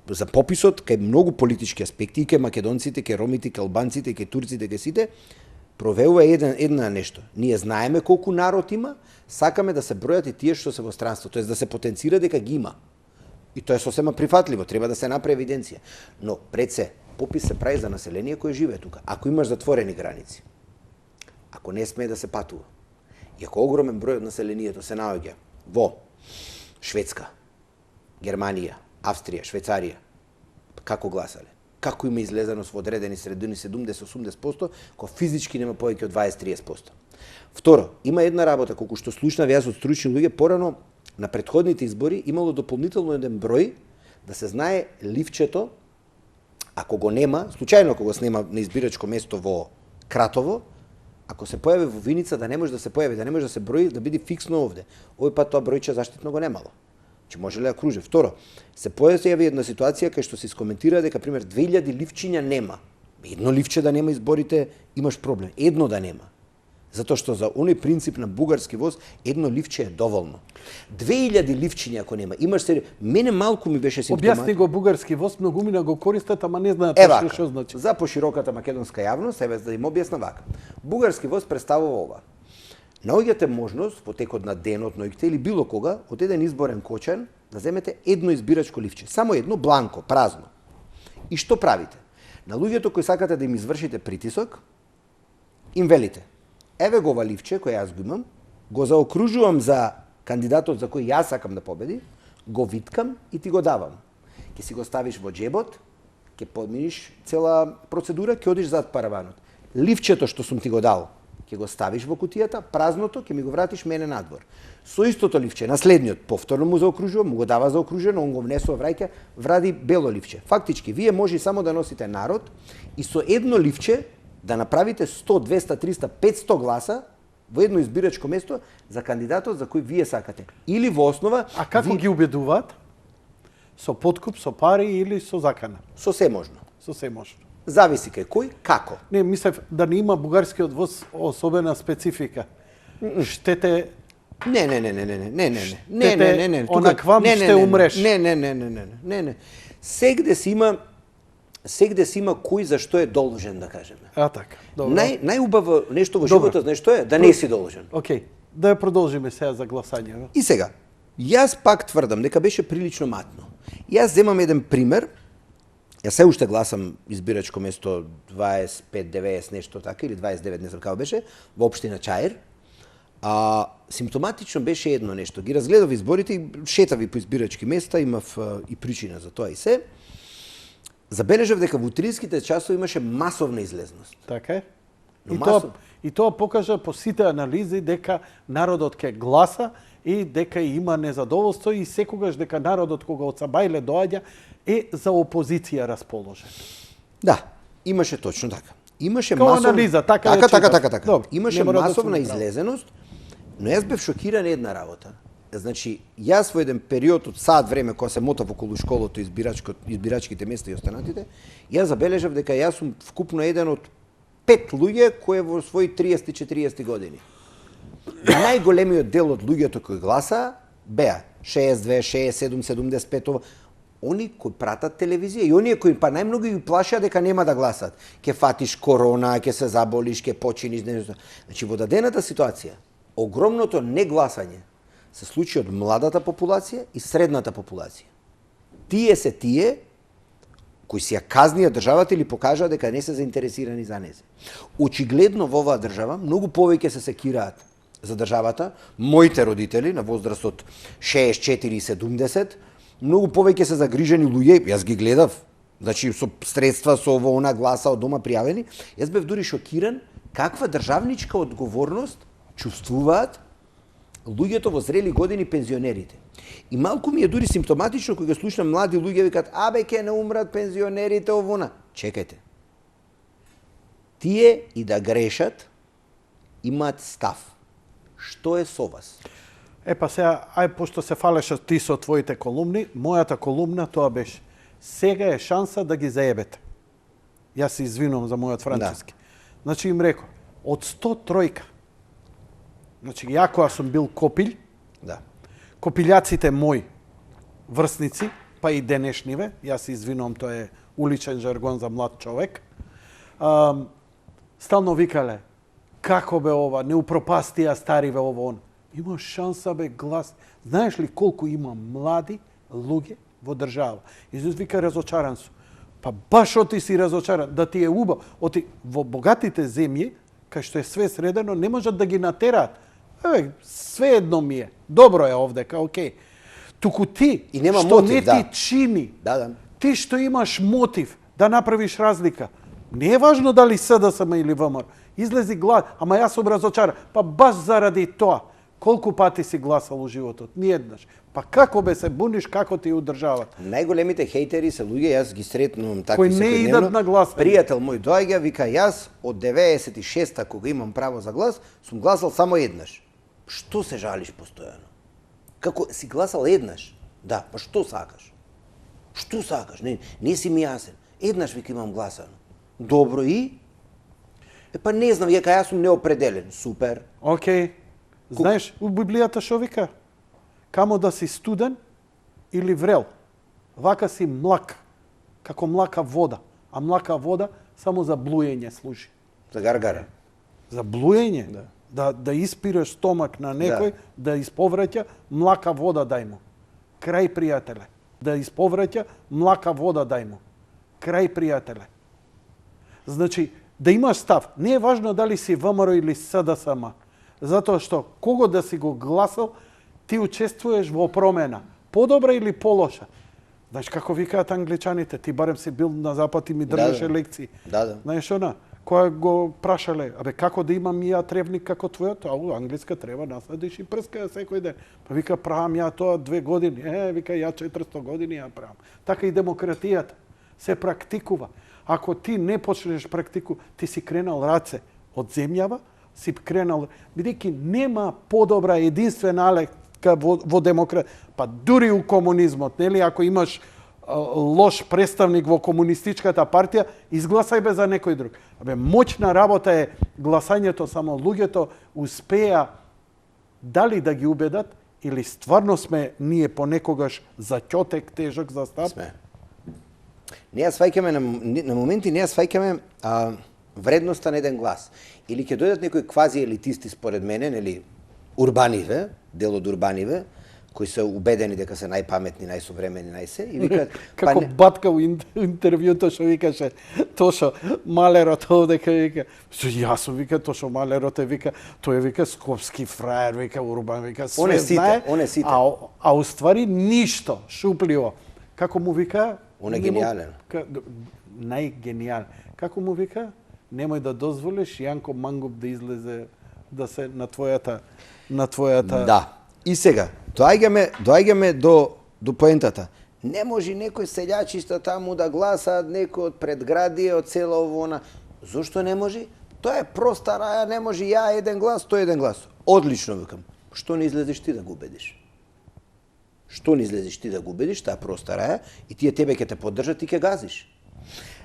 за пописот кај многу политички аспекти, и кај македонците, кај ромите, кај албанците, кај турците, кај сите, провеува една нешто. Ние знаеме колку народ има, сакаме да се бројат и тие што се во странство, тоест да се потенцира дека ги има. И тоа е сосема прифатливо, треба да се направи евиденција. Но пред се, попис се прави за население кое живее тука. Ако имаш затворени граници, ако не смее да се патува, и ако огромен број од населението се наоѓа во Шведска, Германија, Австрија, Швейцарија, како гласале? Како има излезеност во одредени средини 70-80%, кога физички нема повеќе од 20-30%. Второ, има една работа, колку што слушнав јас од стручни луѓе, порано на претходните избори имало дополнително еден број да се знае ливчето, ако го нема, случајно ако го снема на избирачко место во Кратово, ако се појави во Виница, да не може да се појави, да не може да се брои, да биде фиксно овде. Овој пат тоа бројче заштитно го немало. Че може ли да круже? Второ, се појави една ситуација кај што се искоментира дека, пример, 2000 ливчиња нема. Едно ливче да нема изборите, имаш проблем. Едно да нема. Затоа што за оној принцип на бугарски воз, едно ливче е доволно. 2000 ливчиња ако нема, имаш се... Мене малку ми беше симптоматично. Објасни го бугарски воз, многумина го користат, ама не знаат што значи. За пошироката македонска јавност, еве да им објасна вака. Бугарски воз представува ова. Наоѓате можност во текот на денот, ноќте или било кога, од еден изборен кочан да земете едно избирачко ливче, само едно бланко, празно. И што правите? На луѓето кои сакате да им извршите притисок, им велите: еве го ова ливче кој јас го имам, го заокружувам за кандидатот за кој јас сакам да победи, го виткам и ти го давам. Ќе си го ставиш во џебот, ќе подминиш цела процедура, ќе одиш зад параванот. Ливчето што сум ти го дал, ќе го ставиш во кутијата, празното ќе ми го вратиш мене надвор. Со истото ливче, наследниот повторно му заокружува, му го дава заокружено, он го внесува враќа, вради бело ливче. Фактички, вие може само да носите народ и со едно ливче да направите 100, 200, 300, 500 гласа во едно избирачко место за кандидатот за кој вие сакате. Или во основа... А како ги убедуваат? Со подкуп, со пари или со закана? Со се можно. Со се можно. Зависи кај кој, како. Не, мислев да не има бугарскиот воз особена специфика. Штете... Не. Онаквам ще умреш. Не. Сегде си има кој за што е должен, да кажеме. А така. Добро. Најубаво нешто во животот, знаеш што е? Да не си должен. Океј. Да ја продолжиме сега за гласање. И сега, јас пак тврдам дека беше прилично матно. Јас земам еден пример. Јас се уште гласам избирачко место 25-90 нешто така или 29 не знам како беше во општина Чаир. Симптоматично беше едно нешто. Ги разгледав изборите и шетави по избирачки места, имав и причина за тоа и се. Забележав дека во утринските часови имаше масовна излезност. Така е. И тоа покажа по сите анализи дека народот ќе гласа и дека има незадоволство и секогаш дека народот кога од Сабајле доаѓа е за опозиција расположен. Да, имаше точно така. Имаше масовна анализа, така. Добре, имаше масовна излезеност, но јас бев шокиран една работа. Значи, јас во еден период од сат време кога се мотав околу школото, избирачките места и останатите, јас забележав дека јас сум вкупно еден од 5 луѓе кои во своји 30-40 години. Најголемиот дел од луѓето кои гласа беа 62, 67, 75, они кои пратат телевизија и оние кои па најмногу ги плашеа дека нема да гласат. Ке фатиш корона, ке се заболиш, ке починиш. Значи, во дадената ситуација, огромното негласање се случи од младата популација и средната популација. Тие се тие кои си ја казнија државата или покажаа дека не се заинтересирани за незе. Очигледно во оваа држава многу повеќе се секираат за државата, моите родители на возраст од 64 и 70, многу повеќе се загрижени луѓе, јас ги гледав, значи со средства, со ово она гласа од дома пријавени, јас бев дури шокиран каква државничка одговорност чувствуваат луѓето во зрели години, пензионерите. И малку ми е дури симптоматично кога слушнам млади луѓе викаат: "Абе, ке не умрат пензионерите овуна." Чекајте. Тие и да грешат имаат став. Што е со вас? Па сега, пошто се фалеше ти со твоите колумни, мојата колумна тоа беше: сега е шанса да ги заебете. Јас се извинувам за мојот француски. Значи им реков, од 103, значи ја кога сум бил копилј, копилјаците мои врсници, па и денешниве, јас се извинувам, тоа е уличен жаргон за млад човек, стално викале: како бе ова, не упропастија стариве ово он. Има шанса бе глас. Знаеш ли колку има млади луѓе во држава? Изус вика: разочаран сум. Па баш оти си разочаран, да ти е убаво. Оти во богатите земји, кај што е све средено, не можат да ги натераат. Све едно ми е. Добро е овдека, окей. Туку ти, и нема што мотив, не ти чини, ти што имаш мотив да направиш разлика, не е важно дали СДСМ или ВМРО. Излези глас, ама јас сум разочаран. Па баш заради тоа. Колку пати си гласал у животот? Ниеднаш. Па како бе се буниш, како ти удржават? Најголемите хейтери се луѓе, јас ги сретнувам такви кои не идат на глас. Пријател мој доаѓа, вика: јас од 96-та кога имам право за глас, сум гласал само еднаш. Што се жалиш постојано? Како си гласал еднаш? Да, па што сакаш? Што сакаш? Не си ми јасен. Еднаш вика имам гласано. Добро и? Па не знам, јака јас сум неопределен. Супер. Океј. Знаеш, у Библијата шо вика? Камо да си студен или врел, вака си млак, како млака вода. А млака вода само за блуење служи. За гаргара. За блуење? Да испираш стомак на некој, да исповраќа, млака вода дај му. Крај, пријателе. Да исповраќа, млака вода дај му. Крај, пријателе. Значи, да имаш став. Не е важно дали си ВМРО или СДСМ. Затоа што кого да си го гласал, ти учествуваш во промена. Подобра или полоша. Знаеш како викаат англичаните, ти барем си бил на запад и ми држеше лекции. Знаеш она, која го прашале: абе како да имам ја тревник како твојот? Англиска трева насадиш и прска секој ден. Па вика: правам ја тоа 2 години. Вика, ја 400 години ја правам. Така и демократијата се практикува. Ако ти не почнеш практику, ти си кренал раце од земјава, си кренал, бидејќи нема подобра единствена алека во демократија. Па дури у комунизмот, нели, ако имаш лош представник во комунистичката партија, изгласај бе за некој друг. Моќна работа е гласањето, само луѓето успеа дали да ги убедат или стварно сме ние понекогаш за ќотек тежок за стап. Сме. Ние сваќаме на моменти, ние сваќаме вредноста на еден глас. Или ќе дојдат некои квази елитисти, според мене, нели, урбаниве, дел од урбаниве, кои се убедени дека се најпаметни, најсовремени, најсе, и викаат... Како Батка у интервјуто што викаше, Тошо Малерот овдека вика, јас сум вика Тошо Малерот е вика, тој е вика скопски фраер, вика урбан, вика све знае, а уствари ништо, шупливо. Како му вика? Он е гениален. Најгениален. Како му вика? Немој да дозволиш Јанко Мангуп да излезе да се на твојата... Да. И сега, доаѓаме до поентата. Не може некој селјачишта таму да гласаат, некој од предградие, од цела овона. Зошто не може? Тоа е проста раја, не може ја еден глас, тој еден глас. Одлично, викам. Што не излезеш ти да го убедиш? Што не излезеш ти да го убедиш, таа проста раја, и тие тебе ќе те поддржат и ќе газиш.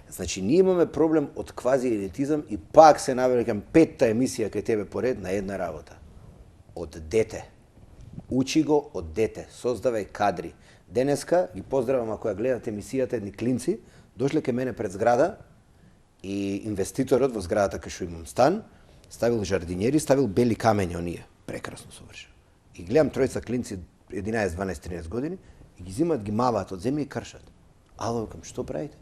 Значи, ние имаме проблем од квази елитизам и пак се наврекам 5-та емисија кај тебе поред на една работа. Од дете. Учи го од дете. Создавај кадри. Денеска ги поздравам ако ја гледат емисијата едни клинци, дошле кај мене пред зграда и инвеститорот во зградата кај што имам стан, ставил жардинјери, ставил бели камења оние. Прекрасно совршено. И гледам тројца клинци 11, 12, 13 години и ги зимат, ги маваат од земја и кршат. Ало, викам, што правите?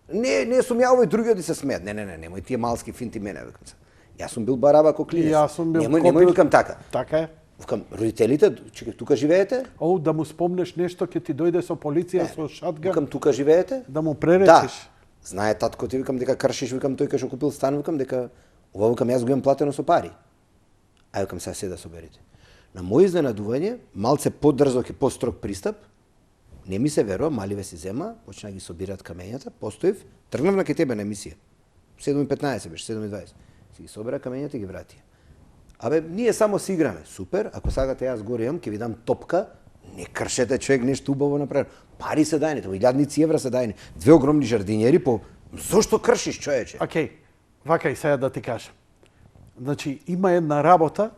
Не сум ја овој другиот и се смеат. Не, немој тие малски финти мене, викам се. Јас сум бил бараба ко клинец. Јас сум бил Немој викам така. Така е. Викам, родителите, чекај, тука живеете? Да му спомнеш нешто, ќе ти дојде со полиција, со шатган. Викам, тука живеете? Да му преречиш. Да. Знае татко ти, викам, дека кршиш, викам, тој кај што купил стан, викам, дека ова, викам, јас го имам платено со пари. ај викам сега се да соберете. На мој изненадување, малце подрзок и построг пристап, не ми се верува, маливе си зема, почна ги собират камењата, постоив, тргнав на ке тебе на емисија. 7:15 беше, 7:20. Си ги собира камењата и ги вратија. Абе, ние само си играме. Супер, ако сакате јас горе имам, ќе ви дам топка, не кршете човек нешто убаво направено. Пари се дајни, тоа 1000 евра се дајни. Две огромни жардинјери по зошто кршиш, човече? Океј, вака и сега да ти кажам. Значи, има една работа,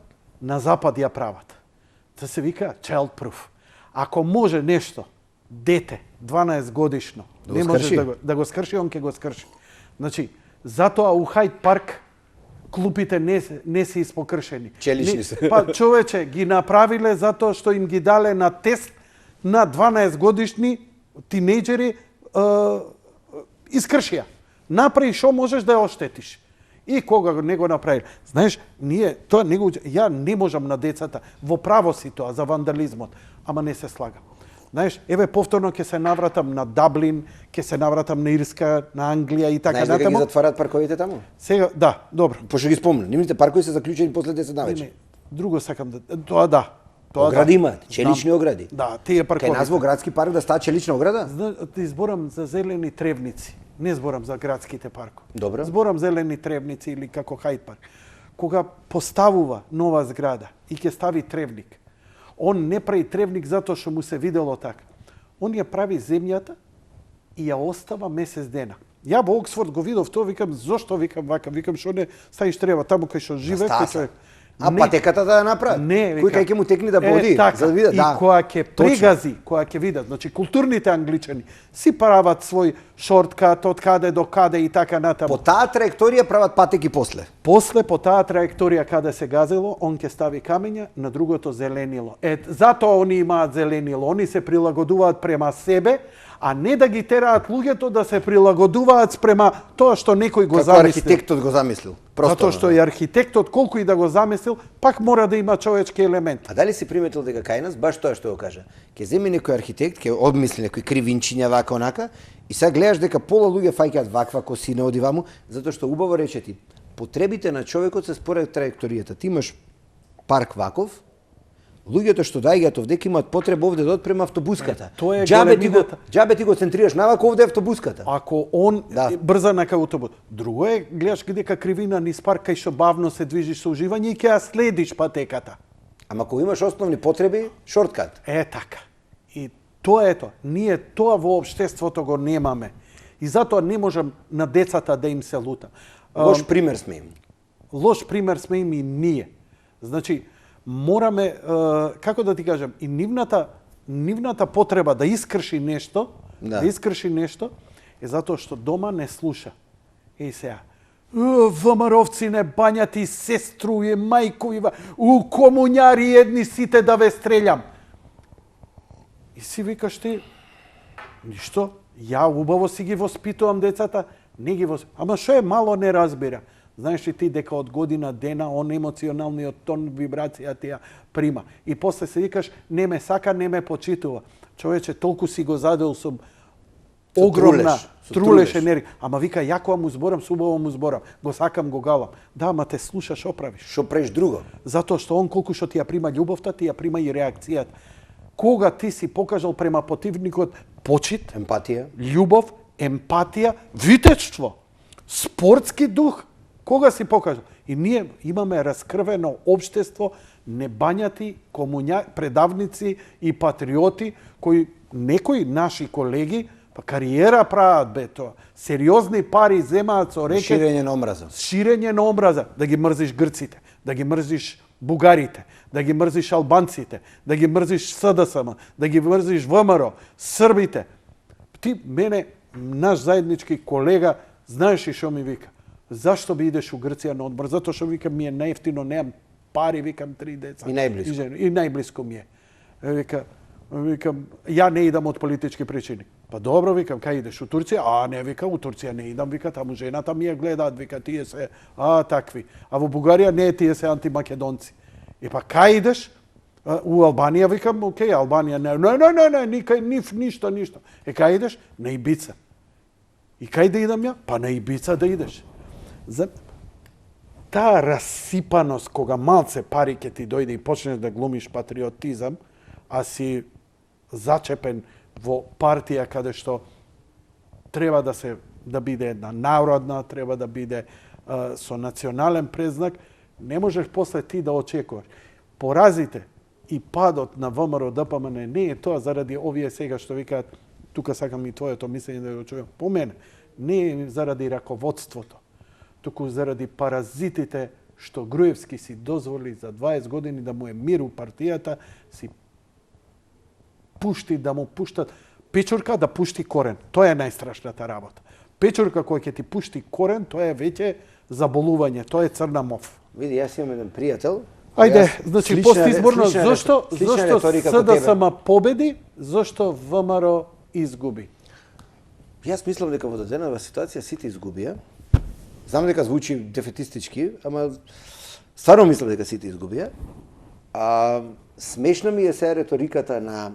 на запад ја прават. Да се вика child proof. Ако може нешто, дете, 12 годишно, Да не го може скрши? да го скрши, он ќе го скрши. Значи, затоа у Хајд парк клупите не се испокршени. Челични се. Па човече ги направиле затоа што им ги дале на тест на 12 годишни тинејџери искршија. Направи што можеш да ја оштетиш. И кога не го направи. Знаеш, ние тоа не го ја не можам на децата во право си тоа за вандализмот, ама не се слагам. Знаеш, еве повторно ќе се навратам на Даблин, ќе се навратам на Ирска, на Англија и така Знаеш дека ги натаму. затварат парковите таму? Сега, да, добро. Пошто ги спомна, нивните паркови се заклучени после 10 Не, навечер. не, друго сакам да тоа да. Тоа Огради да. имаат, челични Знам. огради. Да, тие паркови. Кај нас во градски парк да става челична ограда? Ти зборам за зелени тревници, не зборам за градските паркови. Добро. Зборам зелени тревници или како Хајд парк. Кога поставува нова зграда и ќе стави тревник, он не прави тревник затоа што му се видело така. Он ја прави земјата и ја остава месец дена. Ја во Оксфорд го видов тоа, викам, зошто викам вака, викам што не ставиш трева таму кај што живее, стаса. кај човек. А Не. патеката да ја направат? Не, Кој кај ќе му текни да боди, така. за да видат, И да. која ќе Точно. прегази, која ќе видат, значи културните англичани си прават свој шорткат од каде до каде и така натаму. По таа траекторија прават патеки после. После по таа траекторија каде се газело, он ќе стави камења, на другото зеленило. Затоа они имаат зеленило, они се прилагодуваат према себе, а не да ги тераат луѓето да се прилагодуваат спрема тоа што некој го Како замислил. архитектот го замислил. Затоа што и архитектот колку и да го замислил, пак мора да има човечки елементи. А дали си приметил дека кај нас баш тоа што го кажа? Ќе земе некој архитект, ќе обмисли некои кривинчиња вака онака и сега гледаш дека пола луѓе фаќаат ваква косина оди ваму, затоа што убаво рече ти, потребите на човекот се според траекторијата. Ти имаш парк ваков, луѓето што доаѓаат овде имаат потреба овде да одат према автобуската. Тоа е Џабе ти го центрираш навако овде е автобуската. Ако он Да. брза на автобус. Друго е, гледаш дека кривина низ парк кај што бавно се движиш со уживање и ќе ја следиш патеката. Ама ако имаш основни потреби, шорткат. Така. И тоа е тоа. Ние тоа во општеството го немаме. И затоа не можам на децата да им се лутам. Лош пример сме им. Лош пример сме им и ние. Значи, мораме, како да ти кажам, и нивната потреба да искрши нешто, Да. да искрши нешто, е затоа што дома не слуша. Еј сега, ВМРО-вци не бањати, сеструје, мајковива, комуњари едни сите да ве стрелјам. И си викаш ти, ништо, ја убаво си ги воспитувам децата, не ги Ама што е мало не разбира. Знаеш ли ти дека од година дена он емоционалниот тон, вибрацијата ја прима. И после се викаш, не ме сака, не ме почитува. Човече, толку си го задел со огромна трулеш енергија. Ама вика, јако му зборам, убаво му зборам. Го сакам, го галам. Да, ама те слушаш, што правиш? Што правиш друго? Затоа што он колку што ти ја прима љубовта, ти ја прима и реакцијата. Кога ти си покажал према противникот почит, Емпатија. љубов, емпатија, витечство, спортски дух, кога си покажал? И ние имаме раскрвено општество, небањати предавници и патриоти, кои некои наши колеги па кариера прават бе тоа. Сериозни пари земаат со рекет. Ширење на омраза. Ширење на омраза, да ги мрзиш грците, да ги мрзиш бугарите, да ги мрзиш албанците, да ги мрзиш СДСМ, да ги мрзиш ВМРО, србите. Ти мене, наш заеднички колега, знаеш ли што ми вика? Зашто би идеш у Грција на одмор? Затоа што викам ми е најефтино, немам пари, викам 3 деца. И најблиско. И најблиско ми е. Викам, ја не идам од политички причини. Па добро, викам, кај идеш у Турција? А, не, вика, у Турција не идам, вика, таму жената ми ја гледаат, вика, тие се, такви. А во Бугарија не, тие се антимакедонци. И па кај идеш? У Албанија, викам, окей, Албанија, не, никај, ништо. Кај идеш? На Ибица. И кај да идам ја? Па на Ибица да идеш. таа расипаност кога малце пари ќе ти дојде и почнеш да глумиш патриотизам, а си зачепен во партија каде што треба да биде една народна, треба да биде со национален презнак, не можеш после ти да очекуваш. Поразите и падот на ВМРО ДПМН не е тоа заради овие сега што викаат, тука сакам и твоето мислење да го чујам, по мене, не е заради раководството, туку заради паразитите што Груевски си дозволи за 20 години да му е мир у партијата, си пушти да му пуштат печурка да пушти корен. Тоа е најстрашната работа. Печурка која ќе ти пушти корен, тоа е веќе заболување, тоа е црна мов. Види, јас имам еден пријател. Ајде, значи постизборно зошто риторика СДСМ победи, зошто ВМРО изгуби? Јас мислам дека во даденава ситуација сите изгубија. Знам дека звучи дефетистички, ама стварно мислам дека сите изгубија. Смешна ми е се риториката на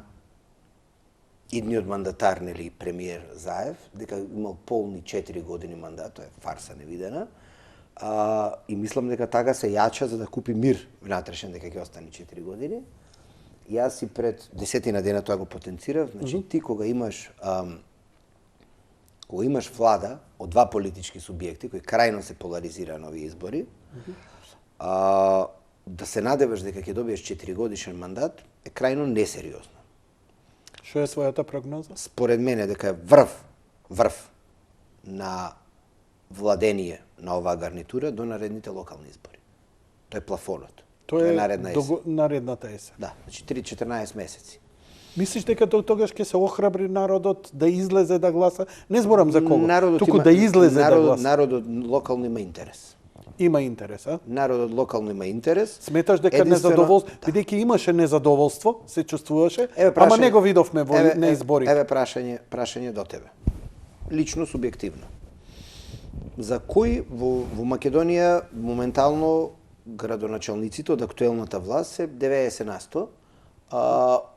идниот мандатар, нели, премиер Заев, дека имал полни 4 години мандат, тоа е фарса невидена. И мислам дека тага се јача за да купи мир внатрешен, дека ќе остане 4 години. Јас и пред 10 дена тоа го потенцирав, значи ти кога имаш влада од два политички субјекти кои крајно се поларизира на овие избори, да се надеваш дека ќе добиеш 4 годишен мандат е крајно несериозно. Што е својата прогноза? Според мене дека е врв на владение на оваа гарнитура до наредните локални избори. Тоа е плафонот. Тоа е наредна есен. Наредната есен. Да, значи 3-14 месеци. Мислиш дека тогаш ќе се охрабри народот да излезе да гласа? Не зборам за кого, туку да излезе да гласа. Народот локално има интерес. Има интерес, а? Народот локално има интерес. Сметаш дека незадоволство, бидејќи имаше незадоволство, се чувствуваше, ама не го видовме во на изборите. Еве прашање до тебе. Лично субјективно. За кој во Македонија моментално градоначалниците од актуелната власт се 90%,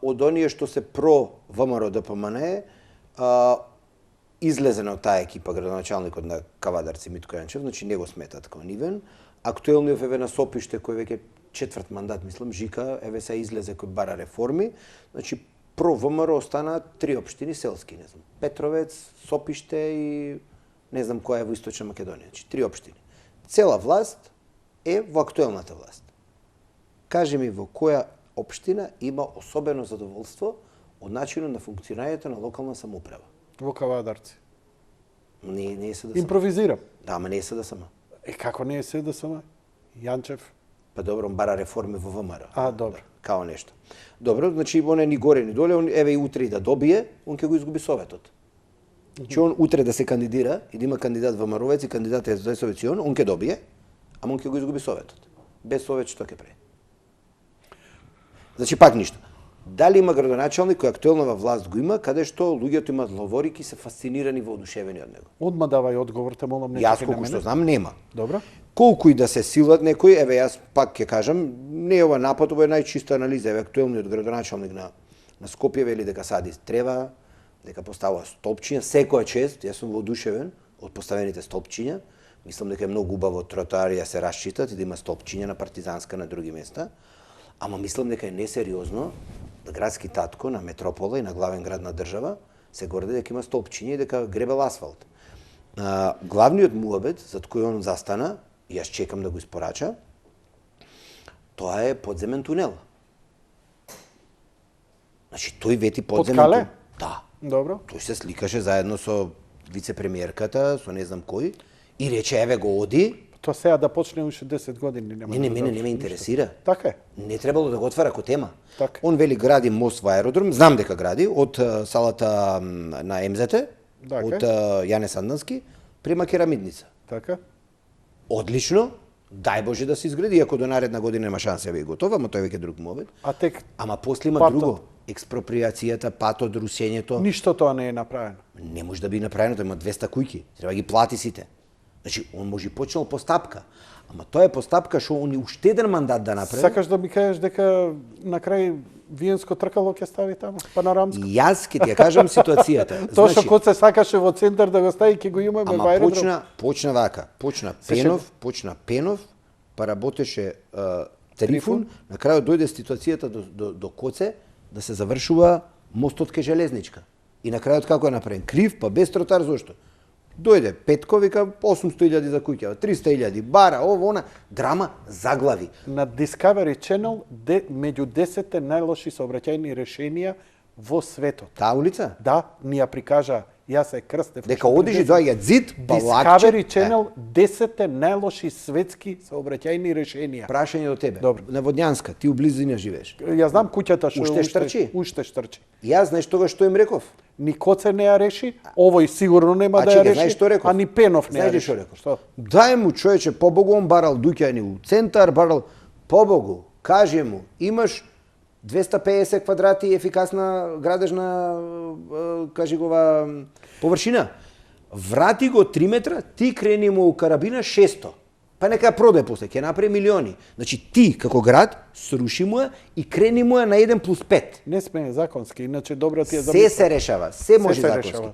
од оние што се про ВМРО ДПМН излезен од таа екипа градоначалникот на Кавадарци Митко Јанчев, значи не го сметат како нивен. Актуелниот еве на Сопиште кој веќе четврт мандат, мислам, Жика, еве се излезе кој бара реформи. Значи про ВМРО останаа 3 општини селски, не знам, Петровец, Сопиште и не знам која е во Источна Македонија, значи 3 општини. Цела власт е во актуелната власт. Кажи ми во која општина има особено задоволство од начинот на функционирањето на локална самоуправа? Во Кавадарци. Не е СДСМ. Импровизирам. Да, ама не е СДСМ. Како не е СДСМ? Јанчев. Па добро, он бара реформи во ВМРО. Добро. Као нешто. Добро, значи он е ни горе ни доле, он еве и утре и да добие, он ќе го изгуби советот. Значи он утре да се кандидира и да има кандидат ВМРО-вец и кандидат СДС-овец и он ќе добие, ама он ќе го изгуби советот. Без совет што ќе прави? Значи пак ништо. Дали има градоначалник кој актуелна власт го има, каде што луѓето имаат ловорики и се фасцинирани воодушевени од него? Одма давај одговор, те молам, не Јас колку што знам нема. Добро. Колку и да се силат некои, еве јас пак ќе кажам, не е ова напад, ова е најчиста анализа. Еве актуелниот градоначалник на Скопје вели дека сади трева, дека поставува столпчиња, секоја чест, јас сум воодушевен од поставените столпчиња. Мислам дека е многу убаво тротоарија се расчитат и да има столпчиња на Партизанска на други места. Ама мислам дека е несериозно да градски татко на метропола и на главен град на држава се горди дека има столпчиња и дека гребел асфалт. Главниот муабет зад кој он застана, и јас чекам да го испорача, тоа е подземен тунел. Значи тој вети подземен тунел. Да. Добро. Тој се сликаше заедно со вице-премиерката, со не знам кој, и рече еве го оди. Тоа сега да почне уште 10 години нема. Не, мене не ме интересира. Така е. Не требало да го отвара ко тема. Така. Он вели гради мост во аеродром, знам дека гради од салата на МЗТ, од Јане Сандански према Керамидница. Така. Одлично. Дај Боже да се изгради, иако до наредна година нема шанса да биде готова, ама тој веќе друг мовет. Ама после има друго. Експроприацијата, патот, русењето. Ништо тоа не е направено. Не може да биде направено, тоа има 200 кујки. Треба ги плати сите. Значи, он може почнал постапка, ама тоа е постапка што он уште еден мандат да направи. Сакаш да ми кажеш дека на крај виенско тркало ќе стави таму, панорамско? Јас ќе ти ја кажам ситуацијата. Тоа што кога се сакаше во центар да го стави, ќе го имаме во аеродром. Почна вака. Почна Пенов, па работеше Трифун, на крајот дојде ситуацијата до Коце да се завршува мостот кај Железничка. И на крајот како е направен? Крив, па без тротар, зошто? Дојде Петко, вика 800.000 за куќа, 300.000, бара, ово, она, драма, заглави. На Discovery Channel меѓу 10 најлоши сообраќајни решенија во светот. Таа улица? Да, ни ја прикажа, јас се крстев. Дека одиш и доаѓа зид, па Discovery Channel 10 најлоши светски сообраќајни решенија. Прашање до тебе. Добро. На Водњанска, ти у близина живееш. Ја знам куќата што Уште штрчи? Уште штрчи. Јас знаеш тогаш што им реков? Ни Коце не ја реши, овој сигурно нема да ја чекај, знаеш реши, што реков? а ни Пенов не ја Знаеш ли реши. што реков? Што? Дај му човече побогу, он барал дуќани у центар, барал побогу. Кажи му, имаш 250 квадрати ефикасна градежна, кажи гова, површина. Врати го 3 метра, ти крени му у карабина 600. Па нека ја продај после, ќе направи милиони. Значи ти, како град, сруши му ја и крени му ја на 1+5. Не сме законски, иначе добро ти е Се се решава, се може се законски. решава.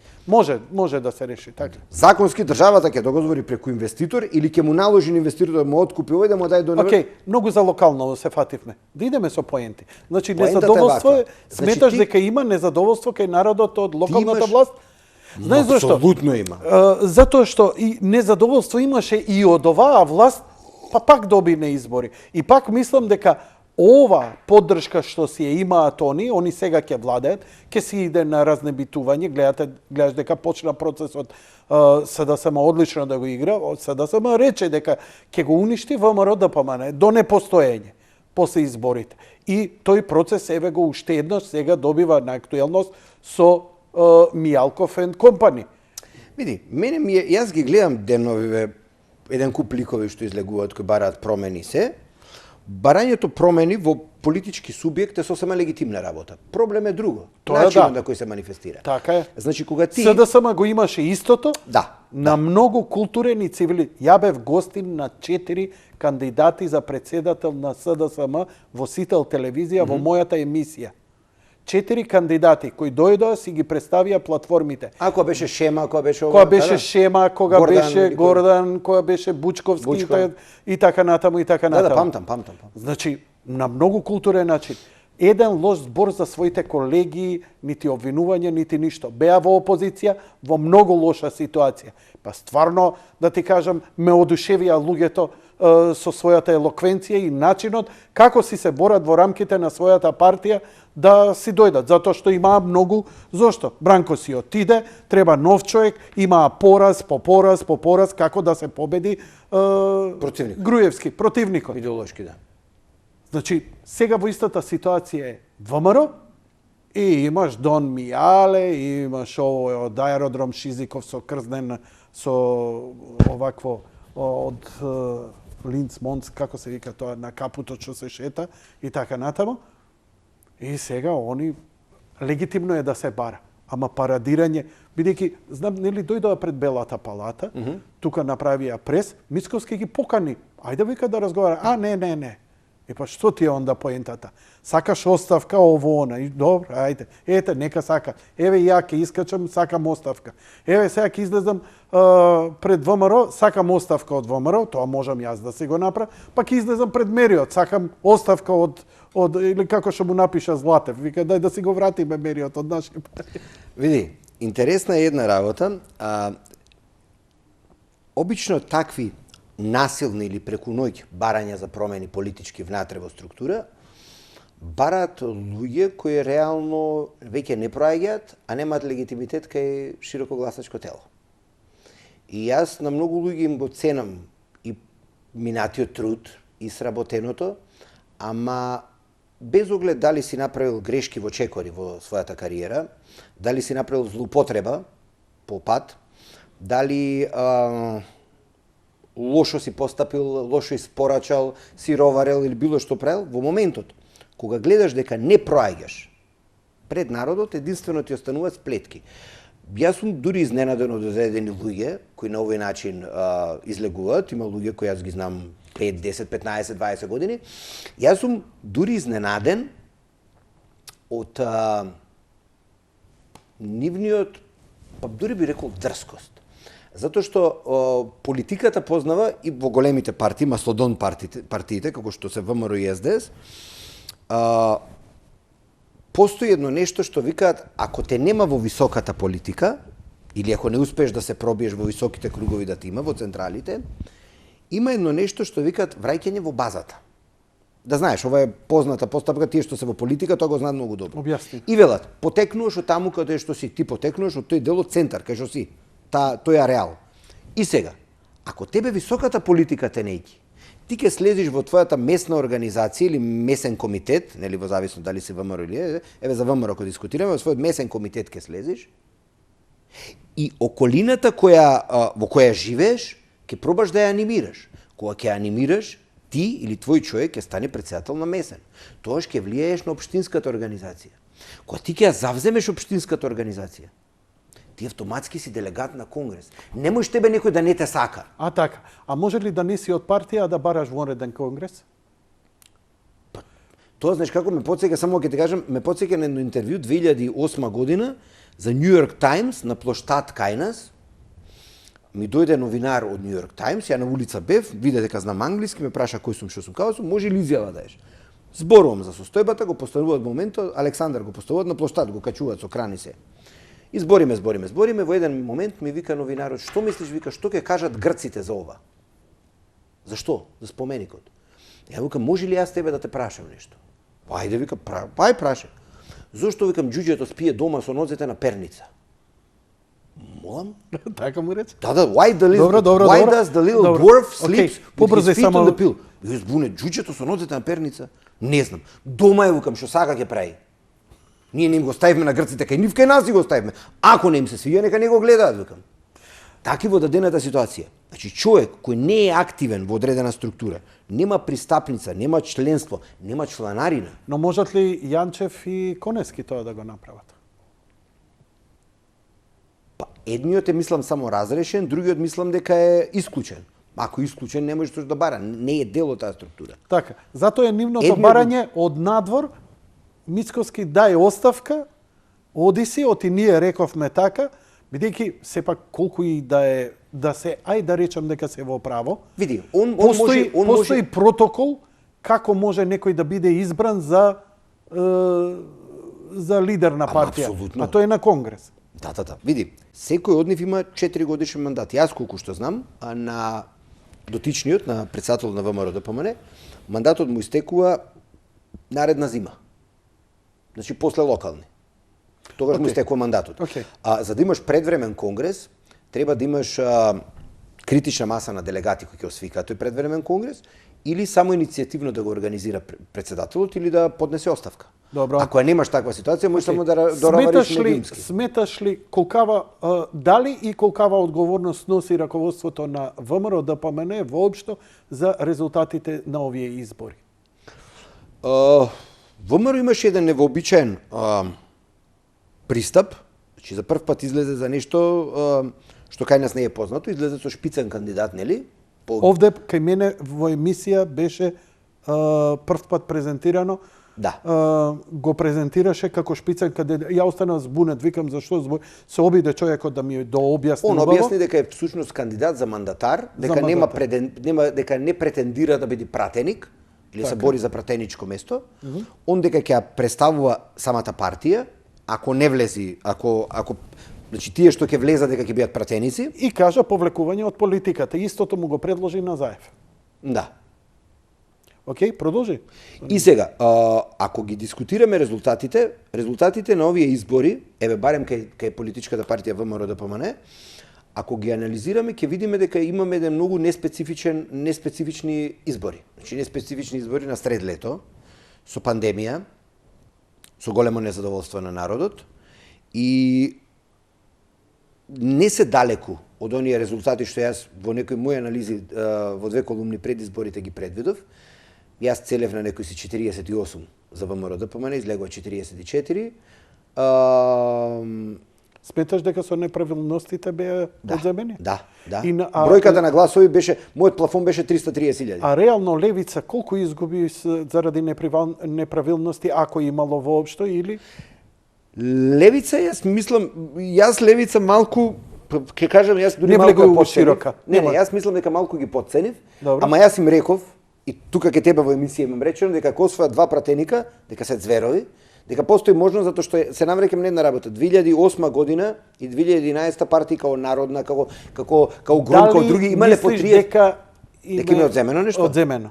Може да се реши, така. Законски државата ќе договори преку инвеститор или ќе му наложи на инвеститор да му откупи овој да му дај до Океј, многу за локално се фативме. Да идеме со поенти. Значи Поентата е незадоволство ваква. е, сметаш Значи, ти- дека има незадоволство кај народот од локалната имаш- власт? Знаеш зашто? Апсолутно има. Затоа што и незадоволство имаше и од оваа власт, па пак доби на избори. И пак мислам дека ова поддршка што си ја имаат они сега ќе владеат, ќе си иде на разнебитување, гледаш дека почна процесот СДСМ одлично да го игра, СДСМ рече дека ќе го уништи ВМРО ДПМН до непостоење после изборите. И тој процес еве го уште еднаш сега добива на актуелност со Мијалков and Company. Види, јас ги гледам деновиве, еден куп ликови што излегуваат кои бараат промени се. Барањето промени во политички субјект е сосема легитимна работа. Проблем е друго. Тоа Начинот да. на кој се манифестира. Така е. Значи кога ти СДСМ го имаше истото, Да. на многу културен и цивили. Ја бев гостин на 4 кандидати за председател на СДСМ во Сител телевизија во мојата емисија. 4 кандидати кои дојдоа си ги представија платформите. ако беше Шема, ако беше ова, Кога беше Шема, кога Гордан, беше или кој? Гордан, кога беше Бучковски Бучков. и така натаму и така Да, натаму. памтам. Значи, на многу културен начин. Еден лош збор за своите колеги, нити обвинување, нити ништо. Беа во опозиција, во многу лоша ситуација. Па стварно, да ти кажам, ме одушевија луѓето со својата елоквенција и начинот како си се борат во рамките на својата партија да си дојдат, затоа што имаа многу. Зошто? Бранко си отиде, треба нов човек, имаа пораз по пораз, како да се победи Противник. Груевски, противникот. идеолошки, да. Значи, сега во истата ситуација е ВМРО и имаш Дон Мијале, имаш овој од аеродром Шизиков со крзнен со овакво од Линц Монц, како се вика тоа, на капутот што се шета и така натаму. И сега они легитимно е да се бара, ама парадирање, бидејќи знам нели дојдоа пред Белата палата, тука направија прес, Мицковски ги покани. Ајде вика да разговара. А не. И па што ти е онда поентата? Сакаш оставка ово она. И добро, ајде. Ете, нека сака. Еве ја ќе искачам, сакам оставка. Еве сега ќе излезам пред ВМРО, сакам оставка од ВМРО, тоа можам јас да си го направам, па ќе излезам пред Мериот, сакам оставка од или како што му напиша Златев, вика дај да си го вратиме Мериот од наши пари. Види, интересна е една работа. Обично такви насилни или преку ноќ барања за промени политички внатре во структура, бараат луѓе кои реално веќе не проаѓаат, а немаат легитимитет кај широкогласачко тело. И јас на многу луѓе им го ценам и минатиот труд и сработеното, ама без оглед дали си направил грешки во чекори во својата кариера, дали си направил злоупотреба по пат, дали лошо си постапил, лошо испорачал, си роварел или било што правил, во моментот кога гледаш дека не проаѓаш пред народот, единствено ти остануваат сплетки. Јас сум дури изненаден од одредени луѓе кои на овој начин излегуваат, има луѓе кои јас ги знам 5, 10, 15, 20 години. Јас сум дури изненаден од нивниот, па дури би рекол дрскост. Затоа што политиката познава и во големите партии, маслодон партиите, како што се ВМРО и СДС, постои едно нешто што викаат, ако те нема во високата политика, или ако не успееш да се пробиеш во високите кругови да ти има, во централите, има едно нешто што викаат враќање во базата. Да знаеш, ова е позната постапка, тие што се во политика, тоа го знаат многу добро. Објасни. И велат, потекнуваш од таму каде што си, ти потекнуваш од тој дел од центар, кај што си, тој ареал. И сега, ако тебе високата политика те нејки, ти ќе слезиш во твојата местна организација или месен комитет, нели во зависно дали си ВМРО или еве за ВМРО ако дискутираме, во својот месен комитет ќе слезиш, и околината во која живееш, ќе пробаш да ја анимираш. Кога ќе ја анимираш, ти или твој човек ќе стане претседател на месен. Тоаш ќе влијаеш на општинската организација. Кога ти ќе ја завземеш општинската организација, ти автоматски си делегат на Конгрес. Не можеш тебе некој да не те сака. А така. А може ли да не си од партија, а да бараш вонреден Конгрес? Тоа знаеш како ме потсеќа, само ќе ти кажам, ме потсеќа на едно интервју 2008 година за New York Times на плоштад кај нас. Ми дојде новинар од New York Times, ја на улица бев, виде дека знам англиски, ме праша кој сум, што сум, као сум, може ли изјава даеш? Зборувам за состојбата, го поставуваат моментот, Александар го поставуваат на плоштад, го качуваат со крани се. И збориме, во еден момент ми вика новинарот, што мислиш, вика, што ќе кажат грците за ова? Зашто? За споменикот. Ја викам, може ли јас тебе да те прашам нешто? Ајде, вика, прашај. Зошто, викам, џуџето спие дома со нозете на перница? Молам? Така му рече? Да, why does the little dwarf sleeps with his feet on the pillow? Ја збуне, џуџето со нозете на перница? Не знам. Дома е, викам, што сака ќе прави. Ние не им го ставивме на грците, кај нив, кај нас и го ставивме. Ако не им се свиѓа, нека не го гледаат, викам. Таки во дадената ситуација. Значи, човек кој не е активен во одредена структура, нема пристапница, нема членство, нема чланарина. Но можат ли Јанчев и Конески тоа да го направат? Па, едниот е, мислам, само разрешен, другиот мислам дека е исклучен. Ако е исклучен, не може тоа да бара, не е дел од таа структура. Така, затоа е нивното барање од надвор, Мицкоски дај оставка, оди си, оти ние рековме така, бидејќи сепак колку и да се, да речам дека се во право. Види, постои протокол како може некој да биде избран за лидер на партија. А тоа е на Конгрес. Да. Види, секој од нив има 4 годишен мандат. Јас колку што знам, на дотичниот, на претседател на ВМРО ДПМН, мандатот му истекува наредна зима. Значи, после локални. Тогаш му истекува мандатот. За да имаш предвремен конгрес, треба да имаш критична маса на делегати кои ќе освикаат тој предвремен конгрес, или само иницијативно да го организира председателот или да поднесе оставка. Добро. Ако немаш таква ситуација, можеш само да равариш медиумски. Сметаш ли дали и колкава одговорност носи раководството на ВМРО ДПМН воопшто за резултатите на овие избори? ВМРО имаше еден невообичаен пристап, значи за прв пат излезе за нешто што кај нас не е познато, излезе со шпицен кандидат, нели? Овде кај мене во емисија беше прв пат презентирано. Да. Го презентираше како шпицен кандидат. Ја останав збунет, викам зашто се обиде човекот да ми дообјасни. Он објасни дека е всушност кандидат за мандатар, дека дека не претендира да биде пратеник или се бори за пратеничко место. Он дека ќе ја представува самата партија, ако не влези, ако значи тие што ќе влезат дека ќе бидат пратеници, и кажа повлекување од политиката. Истото му го предложи Назаев. Да. Океј, продолжи. И сега, ако ги дискутираме резултатите на овие избори, еве барем кај политичката партија ВМРО ДПМН, ако ги анализираме, ќе видиме дека имаме еден многу неспецифични избори. Значи неспецифични избори на сред лето, со пандемија, со големо незадоволство на народот и не се далеку од оние резултати што јас во некои мои анализи во 2 колумни пред изборите ги предвидов. Јас целев на некои си 48 за ВМРО ДПМН, излегува 44. Сметаш дека со неправилностите беа подземени? Да. Бројката на гласови беше, мојот плафон беше 330.000. А реално левица колку изгуби заради неправилности, ако имало воопшто, или? Левица, јас мислам, левица малку ќе кажам, јас дури Не малку влегувам ја во потценив. широка. Не, Нема. јас мислам дека малку ги потценив, Добро. ама јас им реков, и тука ке тебе во емисија имам речено, дека ако освојат два пратеника, дека се зверови, дека постои можност, затоа што се навреќам на една работа. 2008 година и 2011 партија како народна, како ГРОМ, како други имале по 30... дека Дека им е одземено нешто? Одземено.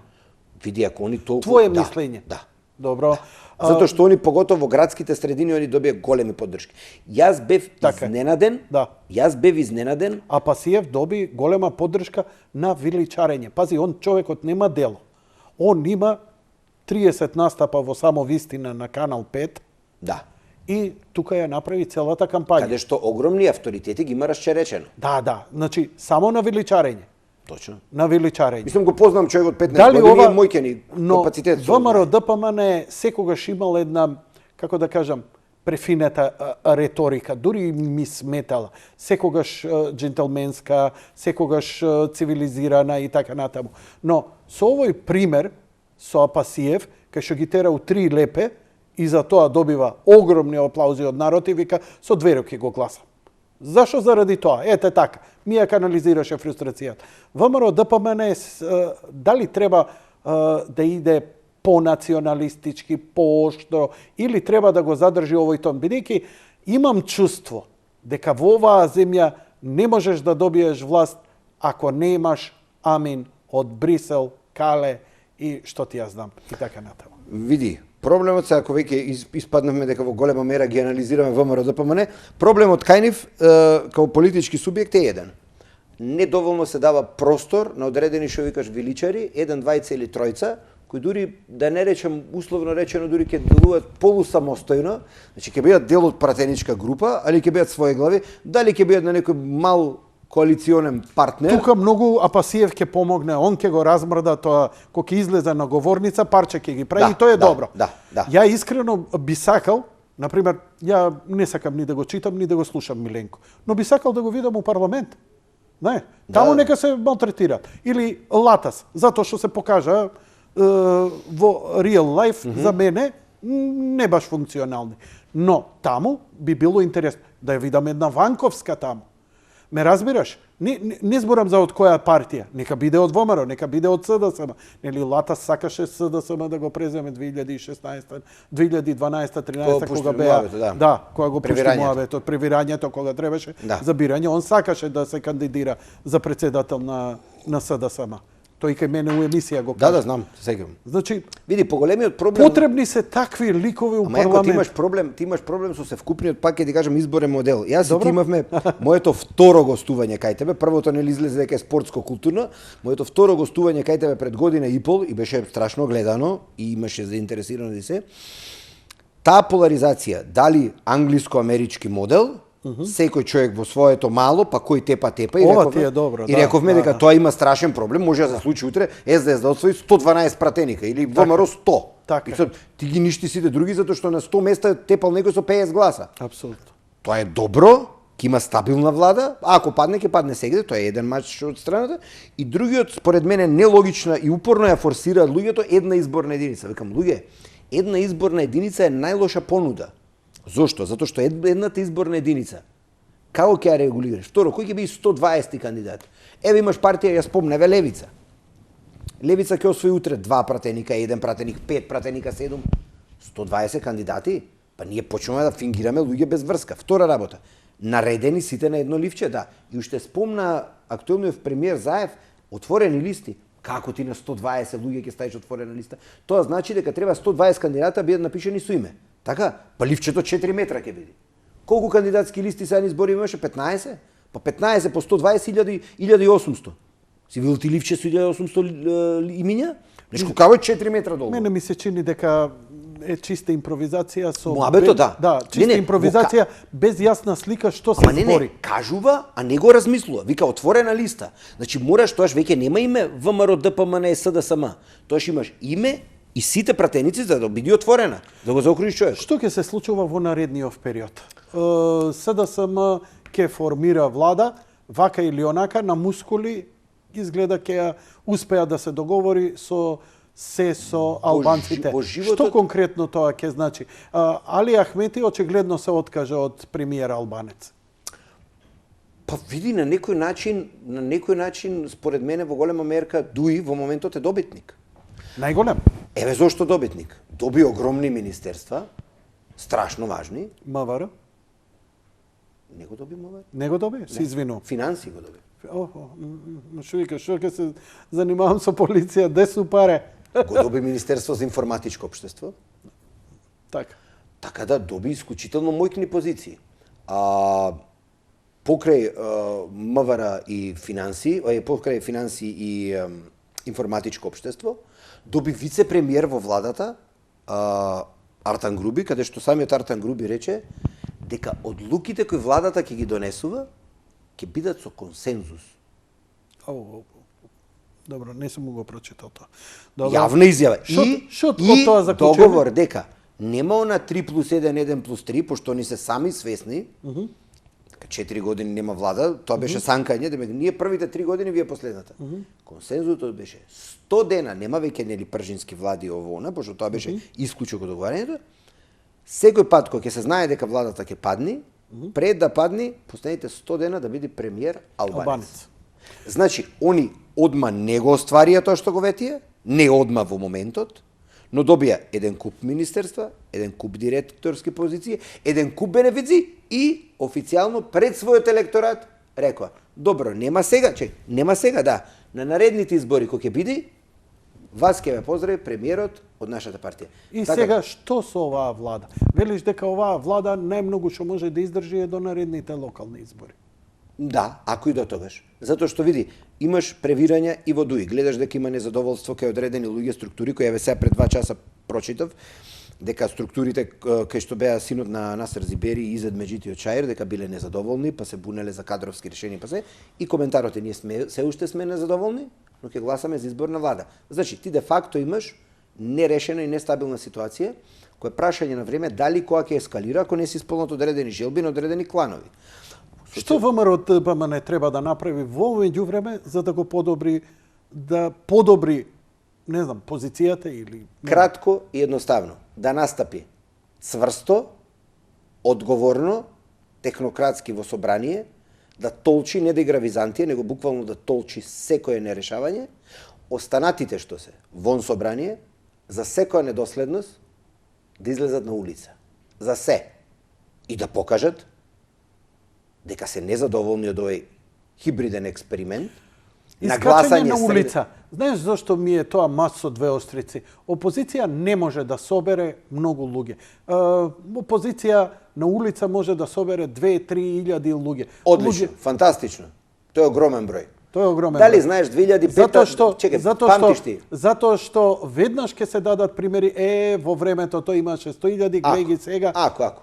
Види, ако они толку... Твое да, мислење. Да. Добро. Затоа што они поготово во градските средини они добија големи поддршки. Јас бев Така е. изненаден. Да. Јас бев изненаден. А Пасиев доби голема поддршка на величарење. Пази, он човекот нема дело. Он има 30 настапа во само вистина на Канал 5 Да. и тука ја направи целата кампања. Каде што огромни авторитети ги има расчеречено. Да, значи само на величарење. Точно. На величарење. Мислам го познам човекот 15 Дали години, ова, е мој кени но капацитет. ВМРО ДПМН секогаш имал една, како да кажам, префинета реторика, дури ми сметала. Секогаш джентелменска, секогаш цивилизирана и така натаму. Но со овој пример, со Апасиев, кај што ги тера у 3 лепе, и за тоа добива огромни аплаузи од народ и вика, со 2 руки го гласам. Зашо заради тоа? Ете така, ми ја канализираше фрустрацијата. ВМРО ДПМН дали треба да иде по-националистички, по-оштро, или треба да го задржи овој тон? Бидејќи имам чувство дека во оваа земја не можеш да добиеш власт ако немаш амин од Брисел, Кале и што ти ја знам, и така натаму. Види, проблемот се, ако веќе испаднавме дека во голема мера ги анализираме ВМРО ДПМН, проблемот кај нив како политички субјект е еден. Недоволно се дава простор на одредени, што викаш, величари, 1, 2 или 3, кои дури, да не речем, условно речено, дури ќе делуваат полусамостојно, значи ќе бидат дел од пратеничка група, али ќе бидат своеглави, дали ќе бидат на некој мал коалиционен партнер. Тука многу Апасиев ќе помогне, он ќе го размрда тоа, кога ќе излезе на говорница, парче ќе ги прави, и тоа е добро. Да. Ја искрено би сакал, например, ја не сакам ни да го читам, ни да го слушам Миленко, но би сакал да го видам у парламент. Не, таму нека се малтретираат. Или Латас, затоа што се покажа во real life за мене не баш функционални. Но таму би било интересно да ја видам една Ванковска таму. Ме разбираш? Не зборам за од која партија. Нека биде од ВМРО, нека биде од СДСМ. Нели Латас сакаше СДСМ да го преземе 2016, 2012, 13 кога беа, да, кога го пушти муабетот, превирањето кога требаше за бирање, он сакаше да се кандидира за председател на СДСМ. Тој кај мене у емисија го кажа. Да, знам, се сеќавам. Значи, види, поголемиот проблем... Потребни се такви ликови у парламент. Ама ти имаш проблем со севкупниот пак, ќе ти кажам, изборен модел. Јас и ти имавме моето второ гостување кај тебе. Првото нели излезе дека е спортско-културно. Моето второ гостување кај тебе пред година и пол и беше страшно гледано и имаше заинтересирани се. Таа поларизација, дали англиско-амерички модел, секој човек во своето мало, па кој тепа и рековме дека тоа има страшен проблем, може да се случи утре СДС да освои 112 пратеника или ВМРО 100. Така. Ти ги ништи сите други затоа што на 100 места тепал некој со 50 гласа. Апсолутно. Тоа е добро, ќе има стабилна влада, а ако падне ќе падне сегде, тоа е еден мач од страната. И другиот според мене нелогична и упорно ја форсираат луѓето една изборна единица. Викам, луѓе, една изборна единица е најлоша понуда. Зошто? Затоа што едната изборна единица, како ќе ја регулираш? Второ, кој ќе биде 120 кандидати? Еве имаш партија, ја спомневе Левица. Левица ќе освои утре 2 пратеника, 1 пратеник, 5 пратеника, 7, 120 кандидати. Па ние почнуваме да фингираме луѓе без врска. Втора работа, наредени сите на едно ливче, да. И уште спомна актуелниот премиер Заев, отворени листи. Како ти на 120 луѓе ќе ставиш отворена листа? Тоа значи дека треба 120 кандидата бидат напишани со име. Така? Па ливчето 4 метра ќе биде. Колку кандидатски листи сега ни избори имаше? 15? Па 15 по 120 1800. Си видел ти ливче со 1800 имиња? Нешко како е 4 метра долго. Мене ми се чини дека е чиста импровизација со Муабето, да. Да, чиста импровизација без јасна слика што се збори. Кажува, а не го размислува. Вика отворена листа. Значи мораш тоаш веќе нема име ВМРО ДПМН СДСМ. Тоаш имаш име и сите пратеници за да биде отворена, да го заокружиш човек. Што ќе се случува во наредниот период? СДСМ ќе формира влада, вака или онака, на мускули, изгледа ќе успеа да се договори со албанците. Што конкретно тоа ќе значи? Али Ахмети очигледно се откажа од премиер албанец. Па види на некој начин според мене во голема мерка Дуи во моментот е добитник. Најголем. Еве зошто добитник. Доби огромни министерства, страшно важни. МВР? Не го доби МВР? Не го доби? Се извинувам. Финанси го доби. Што вика, што ќе се занимавам со полиција, де су паре? Го доби Министерство за информатичко општество. Така. Така да доби исклучително мојкни позиции. Покрај МВР и финанси, покрај финанси и информатичко општество, доби вице-премиер во владата Артан Груби, каде што самиот Артан Груби рече дека одлуките кои владата ќе ги донесува ќе бидат со консензус. Добро, не сум го прочитал тоа. Добро. Јавна изјава. И тоа заклучение? Договор дека нема она 3+1, 1+3, пошто ни се сами свесни, 4 години нема влада, тоа беше санкање, демек ние првите 3 години, вие последната. Консензусот беше 100 дена, нема веќе нели пржински влади ово она, пошто тоа беше исклучок од договарањето. Секој пат кога ќе се знае дека владата ќе падни, пред да падни, последните 100 дена да биде премиер албанец. Значи, они одма не го остварија тоа што го ветија, не одма во моментот, но добија еден куп министерства, еден куп директорски позиции, еден куп бенефиции и официјално пред својот електорат рекоа: добро, нема сега, да, на наредните избори кои ќе биде, вас ќе ве поздрави премиерот од нашата партија. И така, сега што со оваа влада? Велиш дека оваа влада најмногу што може да издржи е до наредните локални избори. Да, ако и до тогаш. Затоа што види, имаш превирања и во Дуи. Гледаш дека има незадоволство кај одредени луѓе, структури, кои еве сега пред 2 часа прочитав, дека структурите кај што беа синот на Насер Зибери и Изет Меджитиот Чаир, дека биле незадоволни, па се бунеле за кадровски решенија, па се. И коментарот е: ние се уште сме незадоволни, но ќе гласаме за изборна влада. Значи, ти де факто имаш нерешена и нестабилна ситуација, која е прашање на време дали која ќе ескалира ако не се исполнат одредени желби на одредени кланови. Што ВМРО ДПМН треба да направи во меѓувреме за да го подобри, не знам, позицијата или... Кратко и едноставно. Да настапи цврсто, одговорно, технократски во собрание, да толчи, не да игра Византија, него буквално да толчи секое нерешавање, останатите што се вон собрание, за секоја недоследност, да излезат на улица. За се. И да покажат дека се незадоволни од овој хибриден експеримент, Искачање на улица. Знаеш зашто ми е тоа мач со две острици? Опозиција не може да собере многу луѓе. Опозиција на улица може да собере 2-3 илјади луѓе. Одлично, фантастично. Тоа е огромен број. Тоа е огромен Дали број. знаеш 2005, памтиш ти? Затоа што веднаш ќе се дадат примери, во времето тоа имаше 100.000, гледај ги сега. Ако.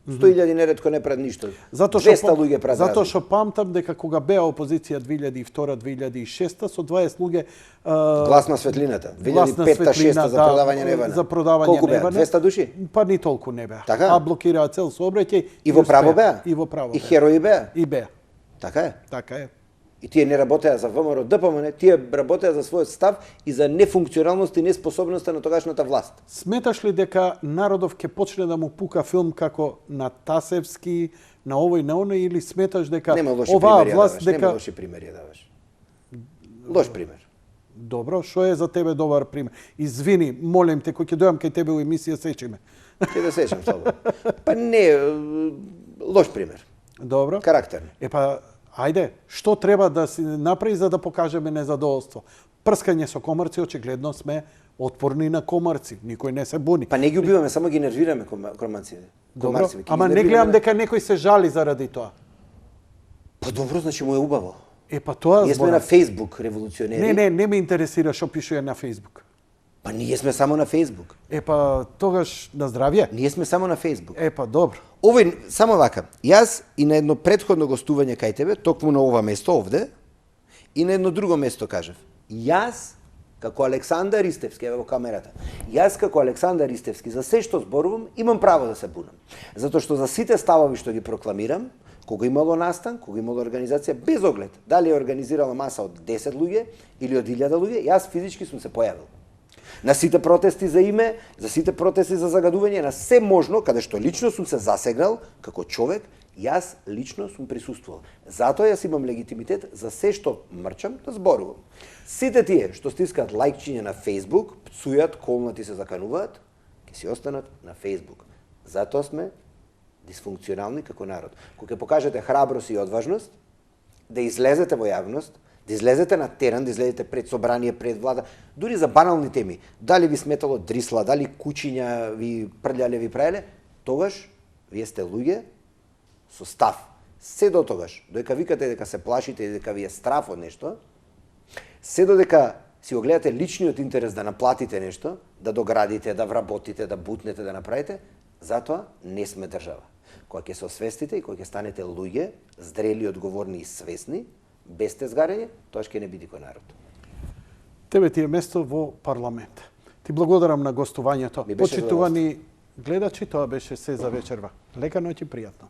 100.000 неретко не пред ништо. 200 луѓе пред. Затоа што памтам дека кога беа опозиција 2002-2006 со 20 луѓе Глас на светлината. 2005-2006 за продавање на Евана. За продавање колку на беа? Евана. 200 души? Па ни толку не беа. Така? А блокираа цел сообраќај. И во право беа? И во право. И херои беа? И беа. Така е. Така е. И тие не работеа за ВМРО ДПМН, тие работеа за својот став и за нефункционалност и неспособноста на тогашната власт. Сметаш ли дека народов ќе почне да му пука филм како на Тасевски, на овој, на оној, или сметаш дека оваа власт дека... Нема лоши примери даваш. Лош пример. Добро, што е за тебе добар пример? Извини, молим те, кој ќе дојам кај тебе во емисија, сечиме. Ќе да сечам слободно. Па не, лош пример. Добро. Карактерно. Ајде, што треба да се направи за да покажеме незадоволство? Прскање со комарци, очигледно сме отпорни на комарци, никој не се буни. Па не ги убиваме, само ги нервираме комарците. Добро, ама не гледам дека некој се жали заради тоа. Па добро, значи му е убаво. Па тоа Ние сме на Фейсбук револуционери. Не ми интересира што пишува на Фейсбук. Па ние сме само на Фейсбук. Па тогаш на здравје. Ние сме само на Фейсбук. Па добро. Овој, само вака, јас и на едно претходно гостување кај тебе, токму на ова место овде, и на едно друго место кажав. Јас, како Александар Ристевски, еве во камерата, јас како Александар Ристевски, за се што зборувам, имам право да се бунам. Затоа што за сите ставови што ги прокламирам, кога имало настан, кога имало организација, без оглед, дали е организирала маса од 10 луѓе или од 1000 луѓе, јас физички сум се појавил. На сите протести за име, за сите протести за загадување, на се можно, каде што лично сум се засегнал, како човек, Јас лично сум присуствувал. Затоа јас имам легитимитет за се што мрчам да зборувам. Сите тие што стискаат лајкчиња на Facebook, пцујат, колнат и се закануваат, ќе си останат на Facebook. Затоа сме дисфункционални како народ. Кога ќе покажете храброст и одважност, да излезете во јавност, да излезете на терен, да излезете пред собрание, пред влада, дури за банални теми, дали ви сметало дрисла, дали кучиња ви прљале, ви правеле, тогаш вие сте луѓе со став. Се до тогаш, додека викате дека се плашите и дека ви е страф од нешто, се додека си го гледате личниот интерес да наплатите нешто, да доградите, да вработите, да бутнете, да направите, затоа не сме држава. Кога ќе се освестите и кога ќе станете луѓе, зрели, одговорни и свесни, без тезгарење, тоа ќе не биде кој народ. Тебе ти е место во парламент. Ти благодарам на гостувањето. Ми беше Почитувани гледачи, тоа беше се за вечерва. Лека ноќ и пријатно.